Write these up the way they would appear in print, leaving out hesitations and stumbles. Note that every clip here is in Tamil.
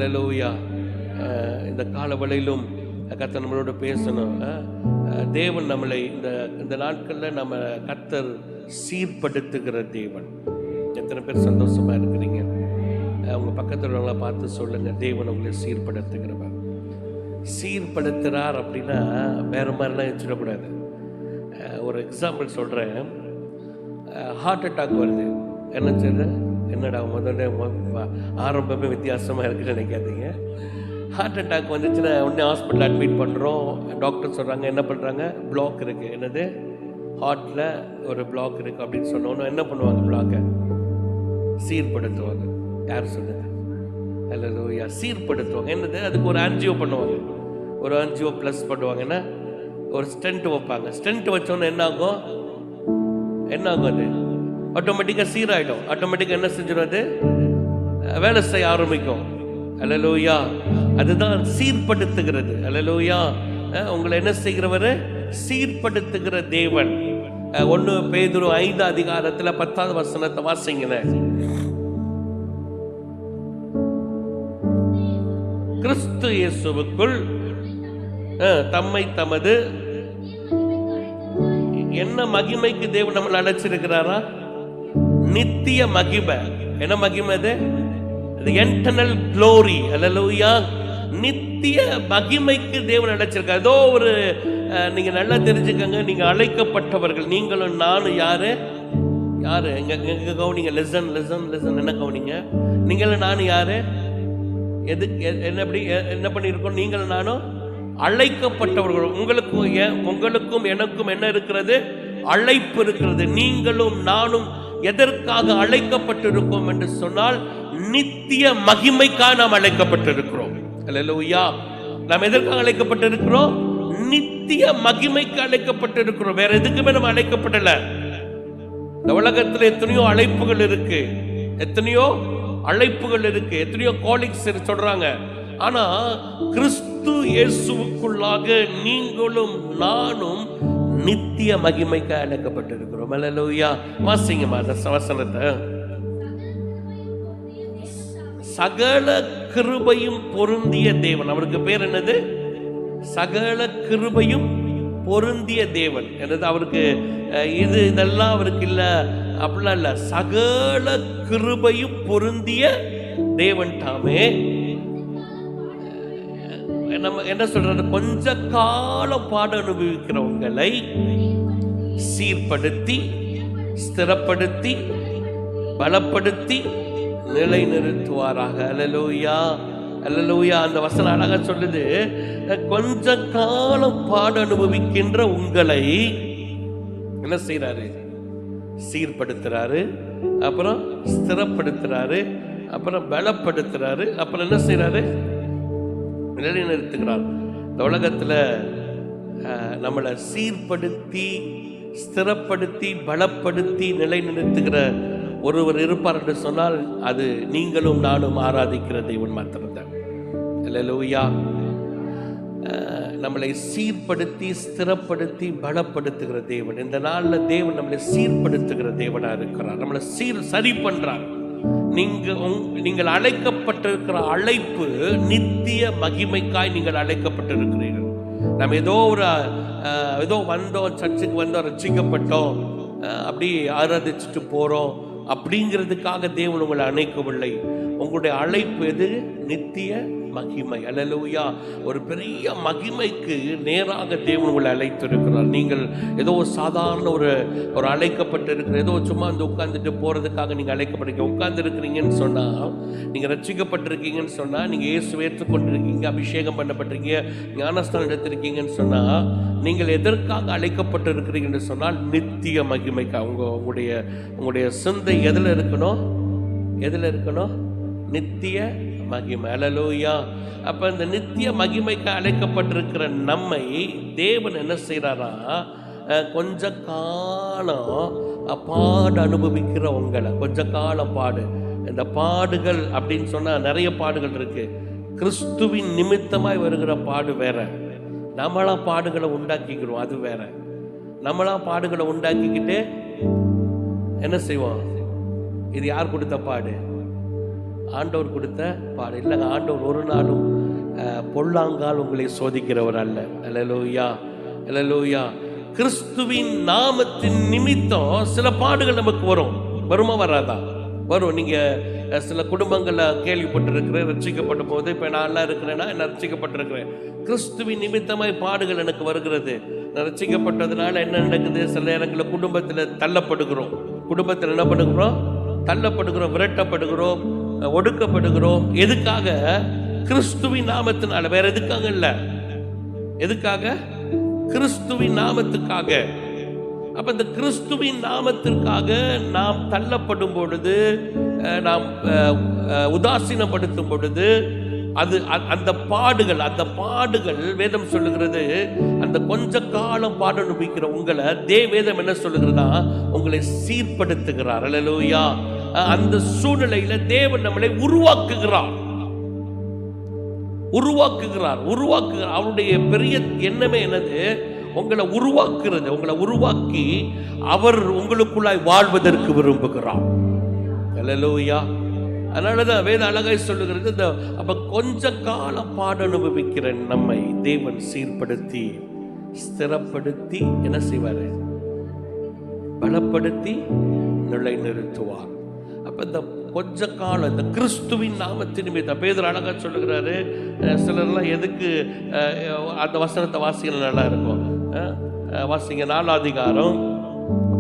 அல்லேலூயா. இந்த காலவளையிலும் கர்த்தர் நம்மளோட பேசணும். தேவன் நம்மளை இந்த நாட்களில் நம்ம கர்த்தர் சீர்படுத்துகிற தேவன். எத்தனை பேர் சந்தோஷமா இருக்கிறீங்க? அவங்க பக்கத்தில் உள்ளவங்கள பார்த்து சொல்லுங்க, தேவன் உங்களை சீர்படுத்துகிறவர். சீர்படுத்துகிறார் அப்படின்னா வேற மாதிரிலாம் வச்சுடக்கூடாது. ஒரு எக்ஸாம்பிள் சொல்கிறேன். ஹார்ட் அட்டாக் வருது, என்ன செய்யுது? என்னடா முதல்ல ஆரம்பமே வித்தியாசமாக இருக்குன்னு நினைக்காதீங்க. ஹார்ட் அட்டாக் வந்துச்சுன்னா உடனே ஹாஸ்பிட்டல் அட்மிட் பண்ணுறோம். டாக்டர் சொல்கிறாங்க, என்ன பண்ணுறாங்க? பிளாக் இருக்குது. என்னது? ஹார்ட்டில் ஒரு பிளாக் இருக்குது அப்படின்னு சொன்னோன்னு என்ன பண்ணுவாங்க? பிளாக்கை சீர்படுத்துவாங்க. யார் சொன்னது? அல்லேலூயா. சீர்படுத்துவாங்க. என்னது? அதுக்கு ஒரு ஆன்ஜியோ பண்ணுவாங்க, ஒரு ஆன்ஜியோ ப்ளஸ் பண்ணுவாங்க. என்ன? ஒரு ஸ்டென்ட் வைப்பாங்க. ஸ்டென்ட் வச்சோன்னு என்ன ஆகும்? அது ஆட்டோமேட்டிக்காக சீராயிடும். ஆட்டோமேட்டிக்காக என்ன செஞ்சிடும்? அது வேலை செய்ய ஆரம்பிக்கும். அல்லேலூயா. அதுதான் சீர்படுத்துகிறது. அல்லேலூயா. உங்களை என்ன செய்கிறவர்? சீர்படுத்துகிற தேவன். 1 பேதுரு 5 அதிகாரத்தில் 10வது வசனத்தை வாசிங்களேன். கிறிஸ்து இயேசுவுக்குள் தம்மை தமது என்ன மகிமைக்கு தேவன் நம்மளை அழைச்சிருக்கிறாரா? நித்திய மகிமை. என்ன மகிமை அது? Eternal glory. அல்லேலூயா. நித்திய மகிமைக்கு தேவன் அழைச்சிருக்கார். ஏதோ ஒரு நீங்க நல்லா தெரிஞ்சுக்கங்க, நீங்க அழைக்கப்பட்டவர்கள். நீங்களும் நானும் யாரு? எங்க கவனிங்க. லிசன். என்ன கவனிங்க? நீங்களும் நானும் யாரு? என்ன பண்ணிருக்கோம்? நீங்களும் நானும் அழைக்கப்பட்டவர்கள். உங்களுக்கும் எனக்கும் என்ன இருக்கிறது? அழைப்பு இருக்கிறது. நீங்களும் நானும் எதற்காக அழைக்கப்பட்டிருக்கோம் என்று சொன்னால், நித்திய மகிமைக்காக நாம் அழைக்கப்பட்டிருக்கிறோம். அல்லேலூயா. நாம் எதற்காக அழைக்கப்பட்டிருக்கிறோம்? நித்திய மகிமைக்கு அழைக்கப்பட்டிருக்கிறோம். வேற எதுக்குமே நம்ம அழைக்கப்படல. இந்த உலகத்தில் எத்தனையோ அழைப்புகள் இருக்கு, எத்தனையோ காலிங்ஸ் சொல்றாங்க. ஆனா கிறிஸ்து இயேசுவுக்குள்ளாக நீங்களும் நானும் நித்திய மகிமைக்கு அழைக்கப்பட்டிருக்கிறோம். அல்லேலூயா. வாசிங்கம்மா அந்த வசனத்தை. சகல கிருபையும் பொருந்திய தேவன். அவருக்கு பேர் என்னது? சகல கிருபையும் பொருந்திய தேவன். என்னது? அவருக்கு இதெல்லாம் அவருக்கு இல்ல, அப்படிலாம் இல்ல. சகல கிருபையும் பொருந்திய தேவன் தாமே நம்ம என்ன சொல்றது? கொஞ்ச காலம் பாட அனுபவிக்கிறவங்களை சீர்படுத்தி, ஸ்திரப்படுத்தி, பலப்படுத்தி நிலைநிறுத்துவாராக. அல்லேலூயா. அல்லேலூயா. அந்த வசனம் அழகா சொல்லுது. கொஞ்ச காலம் பாட அனுபவிக்கின்ற உங்களை என்ன செய்யறாரு? சீர்படுத்துறாரு, அப்புறம் ஸ்திரப்படுத்துறாரு, அப்புறம் பலப்படுத்துறாரு, அப்புறம் என்ன செய்யறாரு? நிலைநிறுத்துகிறார். இந்த உலகத்துல நம்மளை சீர்படுத்தி, ஸ்திரப்படுத்தி, பலப்படுத்தி நிலைநிறுத்துகிற ஒருவர் இருப்பார் என்று சொன்னால் அது நீங்களும் நானும் ஆராதிக்கிற தேவன் மாத்திரம்தான். அல்லேலூயா. நம்மளை சீர்படுத்தி, ஸ்திரப்படுத்தி, பலப்படுத்துகிற தேவன். இந்த நாளில் தேவன் நம்மளை சீர்படுத்துகிற தேவனா இருக்கிறார். நம்மளை சரி பண்றார். நீங்கள் அழைக்கப்பட்டிருக்கிற அழைப்பு நித்திய மகிமைக்காய் நீங்கள் அழைக்கப்பட்டிருக்கிறீர்கள். நம்ம ஏதோ வந்தோம், சர்ச்சுக்கு வந்தோம், ரட்சிக்கப்பட்டோம், அப்படி ஆராதிச்சுட்டு போறோம் அப்படிங்கிறதுக்காக தேவன் உங்களை அழைக்கவில்லை. உங்களுடைய அழைப்பு எது? நித்திய மகிமை. அல்லேலூயா. ஒரு பெரிய மகிமைக்கு நேராக தேவன் உங்களை அழைத்திருக்கிறார். நீங்கள் ஏதோ சாதாரண ஒரு அழைக்கப்பட்டிருக்கிற, ஏதோ சும்மா வந்து உட்கார்ந்துட்டு போறதுக்காக நீங்க அழைக்கப்பட்டிருக்கீங்க. உட்கார்ந்து இருக்கிறீங்கன்னு சொன்னா, நீங்க ரட்சிக்கப்பட்டிருக்கீங்கன்னு சொன்னா, நீங்க இயேசுவை ஏற்றுக்கொண்டிருக்கீங்க, அபிஷேகம் பண்ணப்பட்டிருக்கீங்க, ஞானஸ்தானம் எடுத்திருக்கீங்கன்னு சொன்னா, நீங்கள் எதற்காக அழைக்கப்பட்டு இருக்கிறீங்கன்னு சொன்னால் நித்திய மகிமைக்கு. உங்களுடைய சிந்தை எதுல இருக்கணும்? நித்திய மகிமை. அல்லேலூயா. அப்ப இந்த நித்திய மகிமைக்கு அழைக்கப்பட்டிருக்கிற நம்மை தேவன் என்ன செய்யறாரா? கொஞ்ச காலம் பாடு அனுபவிக்கிற உங்களை, கொஞ்ச காலம் பாடு. இந்த பாடுகள் அப்படின்னு சொன்னா நிறைய பாடுகள் இருக்கு. கிறிஸ்துவின் நிமித்தமாய் வருகிற பாடு வேற, நம்மளா பாடுகளை உண்டாக்கிக்கிறோம் அது வேற. நம்மளா பாடுகளை உண்டாக்கிக்கிட்டு என்ன செய்வோம்? இது யார் கொடுத்த பாடு? ஆண்டவர் கொடுத்த பாடு இல்லைங்க. ஆண்டவர் ஒரு நாளும் பொல்லாங்கால் உங்களை சோதிக்கிறவர் அல்ல. அல்லேலூயா, அல்லேலூயா. கிறிஸ்துவின் நாமத்தின் நிமித்தம் சில பாடுகள் நமக்கு வருமா வராதா? வரும். நீங்க சில குடும்பங்கள்ல கேள்விப்பட்டிருக்கிறேன், ரட்சிக்கப்பட்ட போது இப்ப நான் எல்லாம் இருக்கிறேன்னா என்ன ரட்சிக்கப்பட்டிருக்கிறேன், கிறிஸ்துவின் நிமித்தமாய் பாடுகள் எனக்கு வருகிறது. நான் ரட்சிக்கப்பட்டதுனால என்ன நடக்குது, சில நேரங்களில் குடும்பத்தில் தள்ளப்படுகிறோம். குடும்பத்தில் என்ன பண்ணுகிறோம்? தள்ளப்படுகிறோம், விரட்டப்படுகிறோம், ஒடுக்கப்படுகிறோம். எதுக்காக? கிறிஸ்துவின் நாமத்தினால. வேற எதுக்காக இல்ல. எதுக்காக? கிறிஸ்துவின் நாமத்துக்காக. அப்ப இந்த கிறிஸ்துவின் நாமத்திற்காக நாம் தள்ளப்படும் பொழுது, நாம் உதாசீனப்படுத்தும் பொழுது, அது அந்த பாடுகள் வேதம் சொல்லுகிறது, அந்த கொஞ்ச காலம் பாட அனுபவிக்கிற உங்களை வேதம் என்ன சொல்லுகிறதா, உங்களை சீர்படுத்துகிறார். அல்லேலூயா. அந்த சூழ்நிலையில தேவன் நம்மளை உருவாக்குகிறார். அவருடைய பெரிய எண்ணமே என்னது? உங்களை உருவாக்குறது. உங்களை உருவாக்கி அவர் உங்களுக்குள்ளாய் வாழ்வதற்கு விரும்புகிறார். அல்லேலூயா. அதனாலதான் வேத அழகாய் சொல்லுகிறது, அப்ப கொஞ்ச காலம் பாட அனுபவிக்கிற நம்மை தேவன் சீர்படுத்தி ஸ்திரப்படுத்தி என்ன செய்வாரு? பலப்படுத்தி நிலை நிறுத்துவார். அப்ப இந்த கொஞ்ச காலம் இந்த கிறிஸ்துவின் நாமத்தின் மீது பேதுரு அழகா சொல்லுகிறாரு. சிலர்லாம் எதுக்கு அந்த வசனத்தை வாசிகள் நல்லா இருக்கும். வாசிங்க 4 அதிகாரம்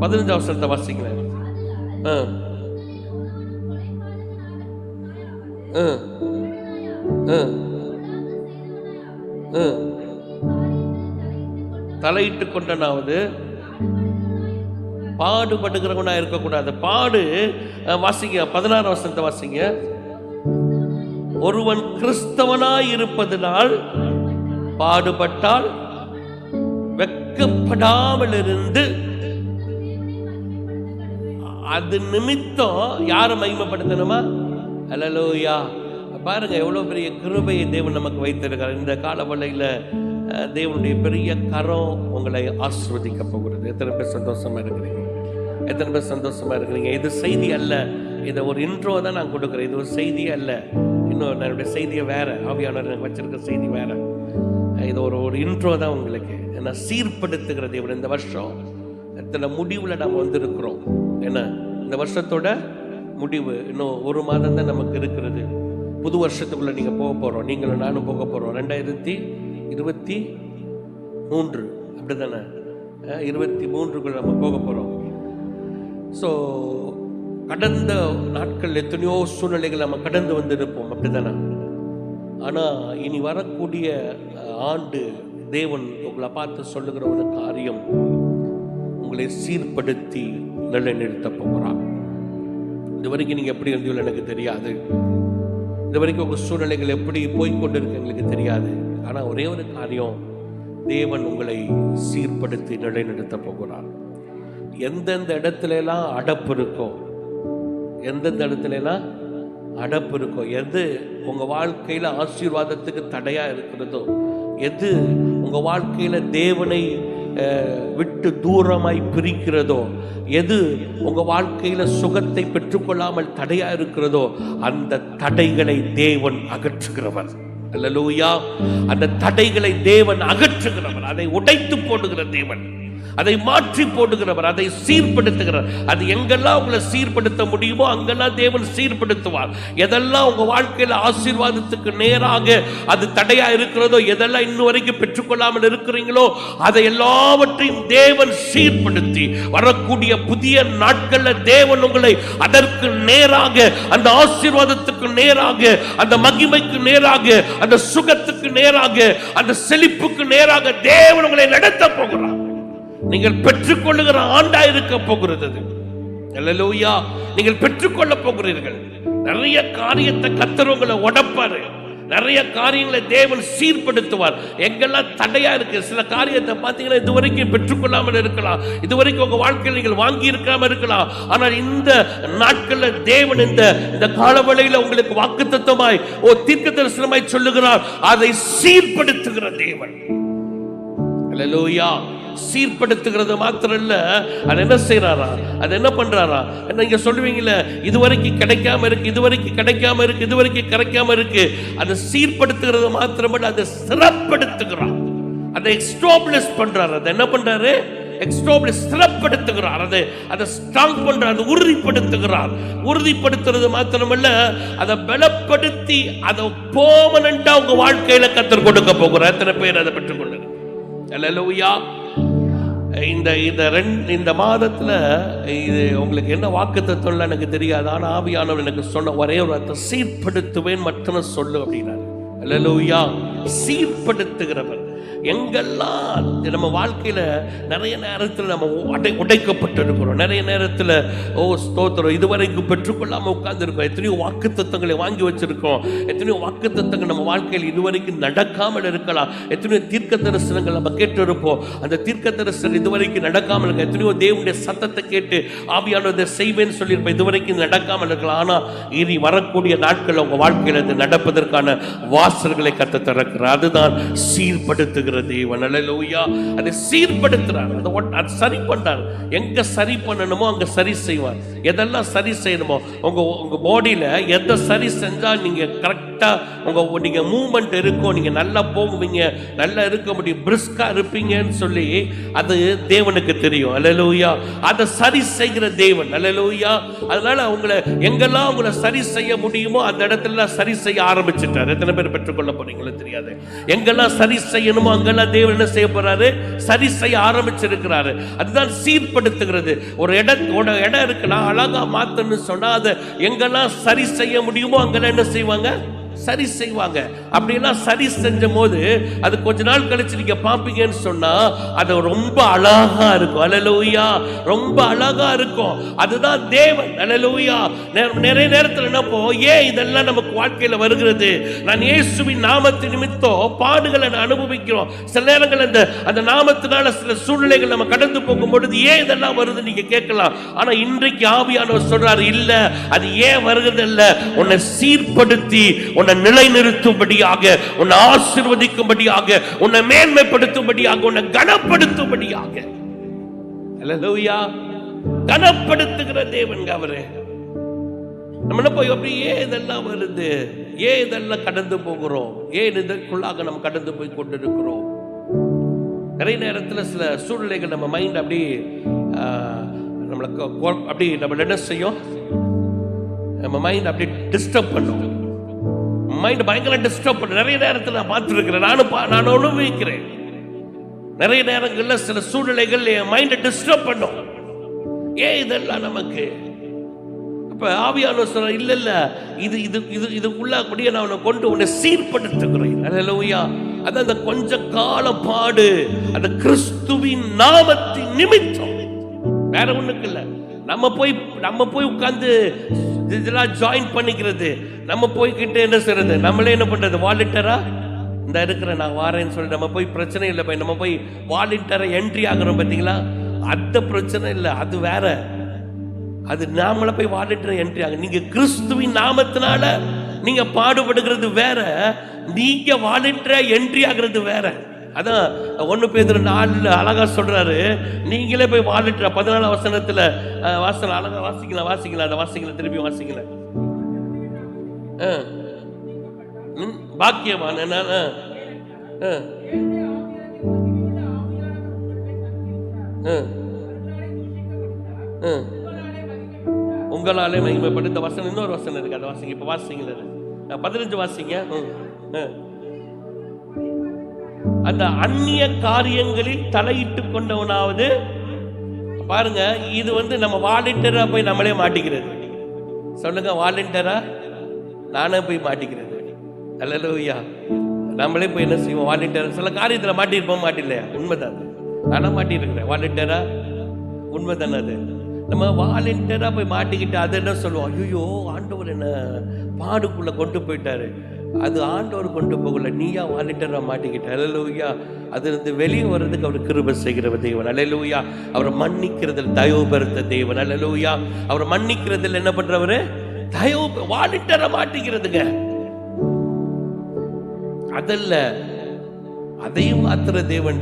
15 வசனத்தை வாசிங்க. தலையிட்டு கொண்டனாவது பாடுபடுகிறவனா இருக்கக்கூடாது. வாசிங்க 16 வசனத்தை வாசிங்க. ஒருவன் கிறிஸ்தவனாய் இருப்பதனால் பாடுபட்டால் வெட்கப்படாமல் இருந்து அது நிமித்தம் யாரை மகிமைப்படுத்தணுமா? அல்லேலூயா. பாருங்க எவ்வளவு பெரிய கிருபையை தேவன் நமக்கு வைத்திருக்கிறார். இந்த காலவளையில தேவனுடைய பெரிய கரம் உங்களை ஆசீர்வதிக்க போகிறது. எத்தனை பேர் சந்தோஷமா இருக்கிறீங்க? எத்தனை பேர் சந்தோஷமா இருக்கிறீங்க? இது செய்தி அல்ல, இதை ஒரு இன்ட்ரோ தான் நான் கொடுக்குறேன். இது ஒரு செய்தி அல்ல. இன்னும் என்னுடைய செய்தியை வேற, ஆவியானவர் எனக்கு வச்சிருக்க செய்தி வேற. இது ஒரு இன்ட்ரோ தான் உங்களுக்கு. என்ன சீர்படுத்துகிற தேவன். இந்த வருஷம் எத்தனை முடிவுல நாம் வந்திருக்கிறோம். என்ன இந்த வருஷத்தோட முடிவு இன்னும் 1 மாதம் தான் நமக்கு இருக்கிறது. புது வருஷத்துக்குள்ள நீங்க போக போறோம். நீங்களும் நானும் போக போறோம். 2023 அப்படித்தானே? 23க்குள்ள நம்ம போக போறோம். ஸோ கடந்த நாட்கள் எத்தனையோ சூழ்நிலைகள் நம்ம கடந்து வந்திருப்போம், அப்படித்தானே? ஆனா இனி வரக்கூடிய ஆண்டு தேவன் உங்களை பார்த்து சொல்லுகிற ஒரு காரியம், உங்களை சீர்படுத்தி நிலைநிறுத்த போகிறார். இது வரைக்கும் நீங்க எப்படி இருந்தீங்களோ எனக்கு தெரியாது. இது வரைக்கும் உங்க சூழ்நிலைகள் எப்படி போய்கொண்டிருக்கு எங்களுக்கு தெரியாது. ஆனா ஒரே ஒரு காரியம், தேவன் உங்களை சீர்படுத்தி நிலைநிறுத்த போகிறார். எந்தெந்த இடத்துல எல்லாம் அடப்பு இருக்கோ, எது உங்க வாழ்க்கையில ஆசீர்வாதத்துக்கு தடையா இருக்கிறதோ, எது உங்க வாழ்க்கையில தேவனை விட்டு தூரமாய் பிரிக்கிறதோ, எது உங்க வாழ்க்கையில சுகத்தை பெற்றுக்கொள்ளாமல் தடையா இருக்கிறதோ, அந்த தடைகளை தேவன் அகற்றுகிறவர். அல்லேலூயா. அந்த தடைகளை தேவன் அகற்றுகிறவர். அதை உடைத்து போடுகிற தேவன், அதை மாற்றி போடுகிறவர், அதை சீர்படுத்துகிறார். அது எங்கெல்லாம் உங்களை சீர்படுத்த முடியுமோ அங்கெல்லாம் தேவன் சீர்படுத்துவார். எதெல்லாம் உங்க வாழ்க்கையில ஆசீர்வாதத்துக்கு நேராக அது தடையா இருக்கிறதோ, எதெல்லாம் இன்னும் வரைக்கும் பெற்றுக்கொள்ளாமல் இருக்கிறீங்களோ, அதை எல்லாவற்றையும் தேவன் சீர்படுத்தி வரக்கூடிய புதிய நாட்கள்ல தேவன் உங்களை அதற்கு நேராக, அந்த ஆசீர்வாதத்துக்கு நேராக, அந்த மகிமைக்கு நேராக, அந்த சுகத்துக்கு நேராக, அந்த செழிப்புக்கு நேராக தேவன் உங்களை நடத்த போகிறார். நீங்கள் பெற்றுக்கொள்ளுகிற ஆண்டா இருக்க போகிறது. அல்லேலூயா. நீங்கள் பெற்றுக்கொள்ள போகிறீர்கள். நிறைய காரியத்தை கர்த்தர் உங்களை உடைப்பாரு. நிறைய காரியங்களை தேவன் சீர்படுத்துவார். எங்கெல்லாம் தடையா இருக்கு, சில காரியத்தை பார்த்தீங்கன்னா இதுவரைக்கும் பெற்றுக்கொள்ளாமல் இருக்கலாம், இதுவரைக்கும் உங்க வாழ்க்கையில் நீங்கள் வாங்கி இருக்காம இருக்கலாம். ஆனால் இந்த நாட்கள்ல தேவன் இந்த காலவளையில உங்களுக்கு வாக்குத்தத்தமாய் தீர்க்க தரிசனமாய் சொல்லுகிறார். அதை சீர்படுத்துகிற தேவன். அல்லேலூயா. சீர்படுத்துகிறது மாத்திரம் இல்ல, அது என்ன செய்யறாரா, அது என்ன பண்றாரா? நீங்க சொல்லுவீங்கல்ல, இதுவரைக்கும் கிடைக்காம இருக்கு, இதுவரைக்கும் கிடைக்காம இருக்கு, இதுவரைக்கும் கிடைக்காம இருக்கு. அதை சீர்படுத்துகிறது மாத்திரமல்ல, அதை சிறப்படுத்துகிறார், அதை எக்ஸ்டாப்ளிஷ் பண்றாரு. அதை என்ன பண்றாரு? எக்ஸ்டாப்ளிஷ், சிறப்படுத்துகிறார். அதை ஸ்ட்ராங் பண்றார், அதை உறுதிப்படுத்துகிறார். உறுதிப்படுத்துறது மாத்திரமல்ல, அதை பலப்படுத்தி அதை பெர்மனண்டா உங்க வாழ்க்கையில கர்த்தர் கொடுக்க போகிறார். எத்தனை பேர் அதை பெற்றுக்கொள்ளுங்க? அல்லேலூயா. இந்த மாதத்துல இது உங்களுக்கு என்ன வாக்குத்தத்தம் எனக்கு தெரியாது, ஆனா ஆவியானவர் எனக்கு சொன்ன ஒரே ஒரு அர்த்தம், சீர்படுத்துவேன் மட்டும் சொல்லு அப்படின்னாரு. அல்லேலூயா. சீர்படுத்துகிறவர். எங்கெல்லாம் நம்ம வாழ்க்கையில நிறைய நேரத்தில் நம்ம உடைக்கப்பட்டு இருக்கிறோம், நிறைய நேரத்தில் ஸ்தோத்திரம் இதுவரைக்கும் பெற்றுக்கொள்ளாம உட்கார்ந்து இருக்கோம். எத்தனையோ வாக்கு தத்தங்களை வாங்கி வச்சிருக்கோம், எத்தனையோ வாக்கு தத்தங்கள் நம்ம வாழ்க்கையில் இதுவரைக்கும் நடக்காமல் இருக்கலாம். எத்தனையோ தீர்க்க தரிசனங்கள் நம்ம கேட்டு இருப்போம், அந்த தீர்க்க தரிசனம் இதுவரைக்கும் நடக்காமல் இருக்க. எத்தனையோ தேவனுடைய சத்தத்தை கேட்டு ஆவியானதை செய்வேன்னு சொல்லியிருப்போம், இதுவரைக்கும் நடக்காமல் இருக்கலாம். ஆனா இனி வரக்கூடிய நாட்கள் உங்க வாழ்க்கையில் அது நடப்பதற்கான வாசல்களை கத்த திறக்கிறார். அதுதான் சீர்படுத்துகிற தேவன். அல்லேலூயா. அதை சீர்படுத்துறார், அதை சரி பண்றார். எங்க சரி பண்ணணுமோ அங்க சரி செய்வார். எதெல்லாம் சரி செய்யணுமோ உங்க பாடியில எதை சரி செஞ்சா நீங்க கரெக்டா நீங்க மூவ்மெண்ட் இருக்கும், நீங்க நல்லா போகுவீங்க, நல்லா இருக்க முடியும், பிரிஸ்கா இருப்பீங்கன்னு சொல்லி அது தேவனுக்கு தெரியும். அல்லேலூயா. அதை சரி செய்கிற தேவன். அல்லேலூயா. அதனால உங்களை எங்கெல்லாம் உங்களை சரி செய்ய முடியுமோ அந்த இடத்துல சரி செய்ய ஆரம்பிச்சுட்டார். எத்தனை பேர் பெற்றுக்கொள்ள போறீங்களோ தெரியாது. எங்கெல்லாம் சரி செய்யணுமோ அங்கெல்லாம் தேவன் என்ன செய்ய போறாரு? சரி செய்ய ஆரம்பிச்சிருக்கிறாரு. அதுதான் சீர்படுத்துகிறது. ஒரு இடம் இருக்கலாம், அழகா மாத்தன்னு சொன்னா அதை எங்கெல்லாம் சரி செய்ய முடியுமோ அங்கெல்லாம் என்ன செய்வாங்க? சரி செய்வாங்க. அப்படியெல்லாம் சரி செஞ்ச போது அது கொஞ்ச நாள் கழிச்சு நீங்க பாப்பீங்கன்னு சொன்னா அது ரொம்ப அழகா இருக்கும். அல்லேலூயா. ரொம்ப அழகா இருக்கும். அதுதான் தேவன். அல்லேலூயா. நிறைய நேரத்தில் என்னப்போ, ஏன் இதெல்லாம் நமக்கு வாழ்க்கையில வருகிறது? நான் இயேசுவின் நாமத்தின் நிமித்தம் பாடுகளை நான் அனுபவிக்கிறோம். சில நேரங்கள் அந்த நாமத்தினால சில சூழ்நிலைகள் நம்ம கடந்து போகும் பொழுது ஏன் இதெல்லாம் வருது நீங்க கேட்கலாம். ஆனா இன்றைக்கு ஆவியானவர் சொல்றாரு, இல்ல அது ஏன் வருகிறது இல்ல, உன்னை சீர்படுத்தி உன்னை நிலைநிறுத்தும்படியாக, உன்னை ஆசீர்வதிக்கும்படியாக, உன்னை மேன்மைப்படுத்தும்படியாக, உன்னை கனப்படுத்தும்படியாக. அல்லேலூயா. கனப்படுத்துகிற தேவன் அவரே. நம்ம போய் அப்படி ஏன் இதெல்லாம் வருது, ஏன் இதெல்லாம் கடந்து போகிறோம், ஏன் இதற்குள்ளாக நம்ம கடந்து போய் கொண்டிருக்கிறோம்? நிறைய நேரத்தில் சில சூழ்நிலைகள் நம்ம மைண்ட் அப்படி நம்மளுக்கு அப்படி நம்ம என்ன செய்யும், நம்ம மைண்ட் அப்படி டிஸ்டர்ப் பண்ணும். மைண்ட் பயங்கர டிஸ்டர்ப் பண்ண நிறைய நேரத்தில் நான் பார்த்துருக்கிறேன், நான் அனுபவிக்கிறேன். நிறைய நேரங்களில் சில சூழ்நிலைகள் என் மைண்டை டிஸ்டர்ப் பண்ணும். ஏன் இதெல்லாம் நமக்கு? அப்ப ஆவியானவர் சொல்ற, இல்ல இல்ல இது இது இது இதுக்குள்ள அப்படியே நான் உன்னை கொண்டு உன்னை சீர்படுத்துகிறேன். அல்லேலூயா. அது அந்த கொஞ்ச கால பாடு, அந்த கிறிஸ்துவின் நாமத்தின் நிமித்தம், வேற ஒண்ணுக்கு இல்ல. நம்ம போய் உட்கார்ந்து இதெல்லாம் ஜாயின் பண்ணிக்கிறது, நம்ம போய்கிட்டு என்ன செய்யறது, நம்மளே என்ன பண்றது, வாலண்டியரா இந்த இருக்கிற நான் வாரேன்னு சொல்லி நம்ம போய் பிரச்சனை இல்லை, போய் நம்ம போய் வாலண்டியரா என்ட்ரி ஆகிறோம் பார்த்தீங்களா, அந்த பிரச்சனை இல்லை, அது வேற. அது நாமள போய் வாலண்டியரா என்ட்ரி ஆக, நீங்க கிறிஸ்துவின் நாமத்தினால நீங்க பாடுபடுகிறது வேற, நீங்க வாலண்டியரா என்ட்ரி ஆகிறது வேற. அதான் 1 பேதுரு 4 அழகா சொல்றாரு, நீங்களே போய் வாலண்டியரா 14 வசனத்துல வாசன அழகா வாசிக்கலாம் அதை வாசிக்கலாம், திருப்பி வாசிக்கலாம். பாக்கியவான் என்ன உங்களாலே மகிமைப்படுத்த வசனம், இன்னொரு வசனம் இருக்கு, அதை வாசிங்க. இப்ப வாசிங்க 15 வாசிங்க. அந்த அந்நிய காரியங்களில் தலையிட்டு கொண்டவனாவது, பாருங்க இது நம்ம வாலண்டியரா போய் நம்மளே மாட்டிக்கிறது. சொல்லுங்க, வாலண்டியரா நானே போய் மாட்டிக்கிறது. அல்லேலூயா. நம்மளே போய் என்ன செய்வோம், வாலண்டியரா சில காரியத்தில் மாட்டிருப்போம், மாட்டில்லையா? உண்மைதான், நானா மாட்டிருக்கிறேன் வாலண்டியரா, உண்மைதானே? அது நம்ம வாலண்டியரா போய் மாட்டிக்கிட்டு அது என்ன சொல்லுவோம், ஐயோ ஆண்டவர் என்ன பாடுக்குள்ள கொண்டு போயிட்டாரு. அது ஆண்டவர் கொண்டு போகல, நீயா வாலண்டியரா மாட்டிக்கிட்ட. அல்லேலூயா. அது இருந்து வெளியே வர்றதுக்கு அவர் கிருபை செய்கிற தேவன். அல்லேலூயா. அவரை மன்னிக்கிறதில் தயவு பெறுத்த தேவன். அல்லேலூயா. அவரை மன்னிக்கிறதில் என்ன பண்றவரு? தயவு. வாலண்டியரா மாட்டிக்கிறதுங்க அதல்ல, அதையும் மாத்திர தேவன்.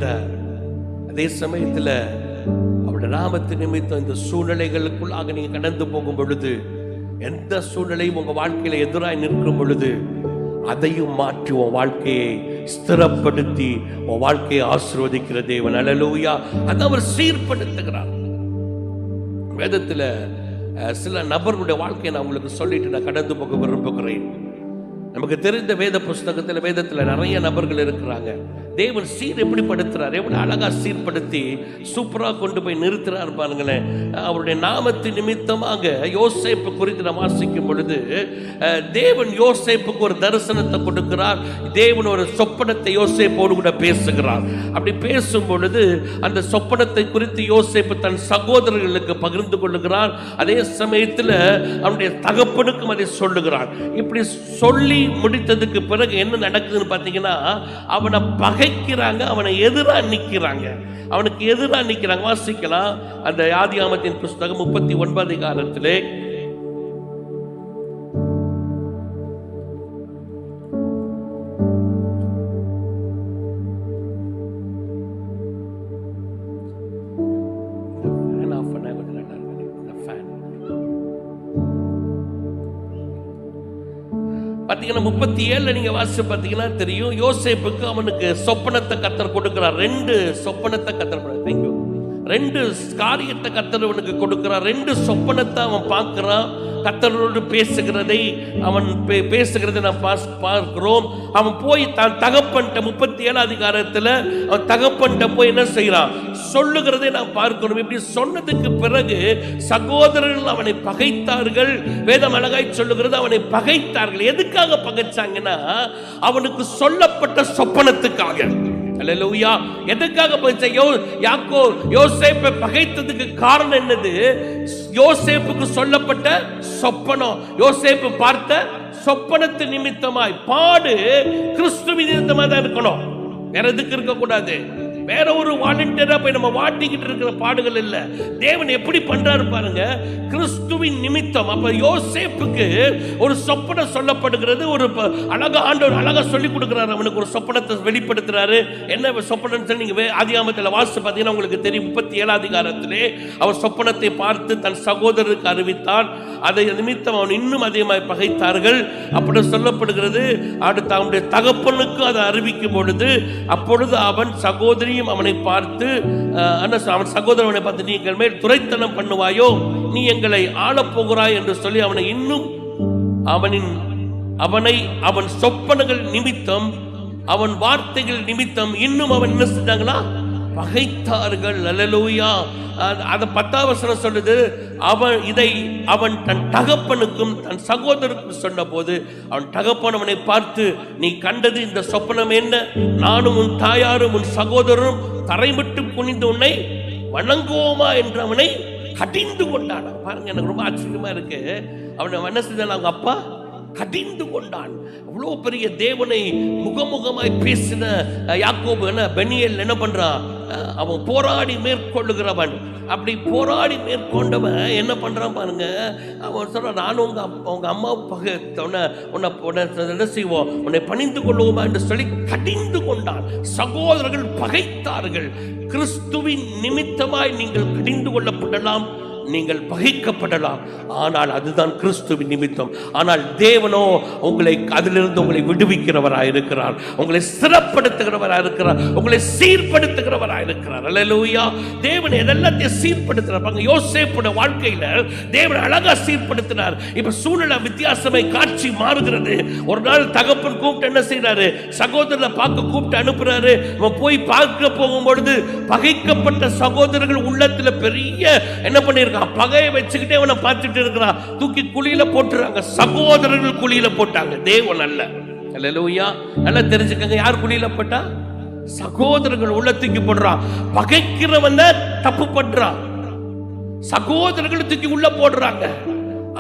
அதே சமயத்துல அவருடைய நாமத்து நிமித்தம் இந்த சூழ்நிலைகளுக்குள்ளாக நீங்க கடந்து போகும் பொழுது, எந்த சூழ்நிலையும் உங்க வாழ்க்கையில எதிராய் நிற்கும் பொழுது, அதையும் மாற்றி உன் வாழ்க்கையை ஸ்திரப்படுத்தி உன் வாழ்க்கையை ஆசீர்வதிக்கிற தேவன். அல்லேலூயா. அதை அவர் சீர்படுத்துகிறார். வேதத்துல சில நபர்களுடைய வாழ்க்கையை நான் உங்களுக்கு சொல்லிட்டு நான் கடந்து போக விரும்புகிறேன். நமக்கு தெரிந்த வேத புஸ்தகத்தில், வேதத்துல நிறைய நபர்கள் இருக்கிறாங்க. தேவன் சீர் எப்படி படுத்துறார், எவ்வளவு அழகா சீர்படுத்தி சூப்பரா கொண்டு போய் நிறுத்துறாரு பாருங்களேன். அவருடைய நாமத்து நிமித்தமாக யோசேப்பு குறித்து நாம் வாசிக்கும் பொழுது, தேவன் யோசேப்புக்கு ஒரு தரிசனத்தை கொடுக்கிறார். தேவன் ஒரு சொப்பனத்தை யோசேப்போடு கூட பேசுகிறார். அப்படி பேசும் பொழுது அந்த சொப்பனத்தை குறித்து யோசேப்பு தன் சகோதரர்களுக்கு பகிர்ந்து கொள்ளுகிறார். அதே சமயத்தில் அவனுடைய தகப்பனுக்கும் அதை சொல்லுகிறார். இப்படி சொல்லி முடித்ததுக்கு பிறகு என்ன நடக்குதுன்னு பார்த்தீங்கன்னா, அவனை பகைக்கிறாங்க, அவனை எதிராக நிற்கிறாங்க, அவனுக்கு எதிராக நிற்கிறாங்க. வாசிக்கலாம் அந்த ஆதியாகமத்தின் புஸ்தகம் 39 அதிகாரத்திலே பார்த்தீங்கன்னா 37 நீங்க வாசிச்சு பார்த்தீங்கன்னா தெரியும். யோசேப்புக்கு அவனுக்கு சொப்பனத்தை கர்த்தர் கொடுக்கிறார். 2 சொப்பனத்தை கர்த்தர் கொடுக்கிறார். 2 காரியத்தை கர்த்தர் அவனுக்கு கொடுக்கிறார். 2 சொப்பனத்தை அவன் பார்க்கிறான். கர்த்தரோடு பேசுகிறதை அவன் பேசுகிறதை நாம் பார்க்கிறோம். அவன் போய் தான் தகப்பன்ட்ட 37 அதிகாரத்தில் அவன் தகப்பன்ட்ட போய் என்ன செய்யறான், சொல்லுகிறதை நாம் பார்க்கிறோம். இப்படி சொன்னதுக்கு பிறகு சகோதரர்கள் அவனை பகைத்தார்கள். வேதம் அழகாய் சொல்லுகிறது, அவனை பகைத்தார்கள். எதுக்காக பகைச்சாங்கன்னா, அவனுக்கு சொல்லப்பட்ட சொப்பனத்துக்காக. அல்லேலூயா. எதுக்காக யோசேப்பை பகைத்ததுக்கு காரணம் என்னது? யோசேப்புக்கு சொல்லப்பட்ட சொப்பனம், யோசேப்பு பார்த்த சொப்பனத்து நிமித்தமாய். பாடு கிறிஸ்துவின் நிமித்தமா தான் இருக்கணும், வேற எதுக்கு இருக்க கூடாது. வேற ஒரு வாலண்டியரா போய் நம்ம வாட்டிக்கிட்டு இருக்கிற பாடுகள் இல்ல. தேவன் எப்படி பண்றாரு பாருங்க, கிறிஸ்துவின் நிமித்தம். அப்ப யோசேப்புக்கு ஒரு சொப்பனம் சொல்லப்படுகிறது. ஒரு அழகா ஆண்டவர் அழகா சொல்லி கொடுக்கிறாரு. அவனுக்கு ஒரு சொப்பனத்தை வெளிப்படுத்துறாரு. என்ன சொப்பனம் நீங்க ஆதியாகமத்தில் வாசித்து பார்த்தீங்கன்னா உங்களுக்கு தெரியும். 37 அதிகாரத்திலே அவர் சொப்பனத்தை பார்த்து தன் சகோதரருக்கு அறிவித்தான். அதை நிமித்தம் அவன் இன்னும் அதிகமாக பகைத்தார்கள். அப்படி சொல்லப்படுகிறது. அடுத்து அவனுடைய தகப்பனுக்கு அதை அறிவிக்கும் பொழுது, அப்பொழுது அவன் சகோதரி அவனை பார்த்து, அவன் சகோதரனை பார்த்து, நீ எங்கள் மேல் துரைத்தனம் பண்ணுவாயோ, நீ எங்களை ஆளப் போகிறாய் என்று சொல்லி அவனை இன்னும் அவனை அவன் சொப்பனங்கள் நிமித்தம், அவன் வார்த்தைகள் நிமித்தம் இன்னும் அவன் என்ன செஞ்சாங்களா, பகைத்தார்கள். அல்லேலூயா. அது 10ஆம் வசனம் சொல்லுது, அவன் தன் தகப்பனுக்கும் தன் சகோதரருக்கும் சொன்ன போது, அவன் தகப்பன் அவனை பார்த்து, நீ கண்டது இந்த சொப்பனம் என்ன? நானும் உன் தாயாரும் உன் சகோதரரும் தரைமிட்டு குனிந்து உன்னை வணங்குவோமா என்று அவனை கடிந்து கொண்டான். பாருங்க, எனக்கு ரொம்ப ஆச்சரியமா இருக்கு. அவனை என்ன செஞ்சான், அவங்க அப்பா கடிந்து கொண்டான். அவ்வளோ பெரிய தேவனை முகமுகமாய் பேசின யாக்கோபு பெனியேல் என்ன பண்றான், அவன் போராடி மேற்கொள்ளுகிறவன். அப்படி போராடி மேற்கொண்டவன் என்ன பண்றான் பாருங்க. அவன் சொல்றான், நானும் உங்க அம்மா உன்னை செய்வோம், உன்னை பணிந்து கொள்வோமா என்று சொல்லி கடிந்து கொண்டான். சகோதரர்கள் பகைத்தார்கள். கிறிஸ்துவின் நிமித்தமாய் நீங்கள் கடிந்து கொள்ளப்படலாம், நீங்கள் பகைக்கப்படலாம், ஆனால் அதுதான் கிறிஸ்துவின் நிமித்தம். ஆனால் தேவனோ உங்களை அதிலிருந்து உங்களை விடுவிக்கிறவராய் இருக்கிறார், உங்களை ஸ்திரப்படுத்துகிறவராய் இருக்கிறார், உங்களை சீர்படுத்துகிறவராய் இருக்கிறார். அல்லேலூயா. தேவன் எதெல்லாத்தையும் சீர்படுத்துறாங்க. யோசேப்புடைய வாழ்க்கையில தேவன் அழகா சீர்படுத்தினார். இப்ப சூழ்நிலை வித்தியாசமாய் காட்சி மாறுகிறது. ஒரு நாள் தகப்பன் கூப்பிட்டு என்ன செய்யறாரு, சகோதரரை பார்க்க கூப்பிட்டு அனுப்புறாரு. போய் பார்க்க போகும்பொழுது பகைக்கப்பட்ட சகோதரர்கள் உள்ளத்துல பெரிய என்ன பண்ணிருக்காங்க, பகையை வச்சுக்கிட்டே அவனை பார்த்துட்டு இருக்கிறான். தூக்கி குழியில போட்டுறாங்க. சகோதரர்கள் குழியில போட்டாங்க, தேவன் அல்ல. அல்லேலூயா. நல்லா தெரிஞ்சுக்கங்க, யார் குழியில போட்டா? சகோதரர்கள் உள்ள தூக்கி போடுறான். பகைக்கிறவன் தான் தப்பு பண்றான், சகோதரர்கள் தூக்கி உள்ள போடுறாங்க.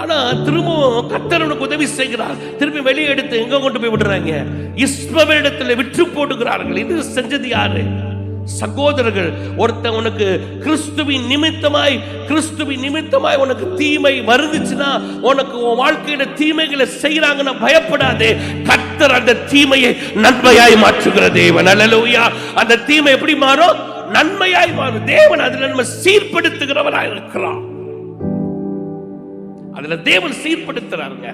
ஆனா திரும்பவும் கர்த்தர் உதவி செய்கிறார். திரும்பி வெளியே எடுத்து எங்க கொண்டு போய் விடுறாங்க, இஸ்மவேலிடத்துல விற்று போடுகிறார்கள். இது செஞ்சது யாரு? சகோதரர்கள். ஒருத்தன் உனக்கு கிறிஸ்துவின் நிமித்தமாய் உனக்கு தீமை வருந்துச்சுன்னா, உனக்கு உன் வாழ்க்கையில தீமைகளை செய்யறாங்கன்னா பயப்படாதே. கர்த்தர் அந்த தீமையை நன்மையாய் மாற்றுகிற தேவன். அல்லேலூயா. அந்த தீமை எப்படி மாறும்? நன்மையாய் மாறும். தேவன் அதுல நம்ம சீர்படுத்துகிறவராய் இருக்கிறார். அதுல தேவன் சீர்படுத்துறாருங்க.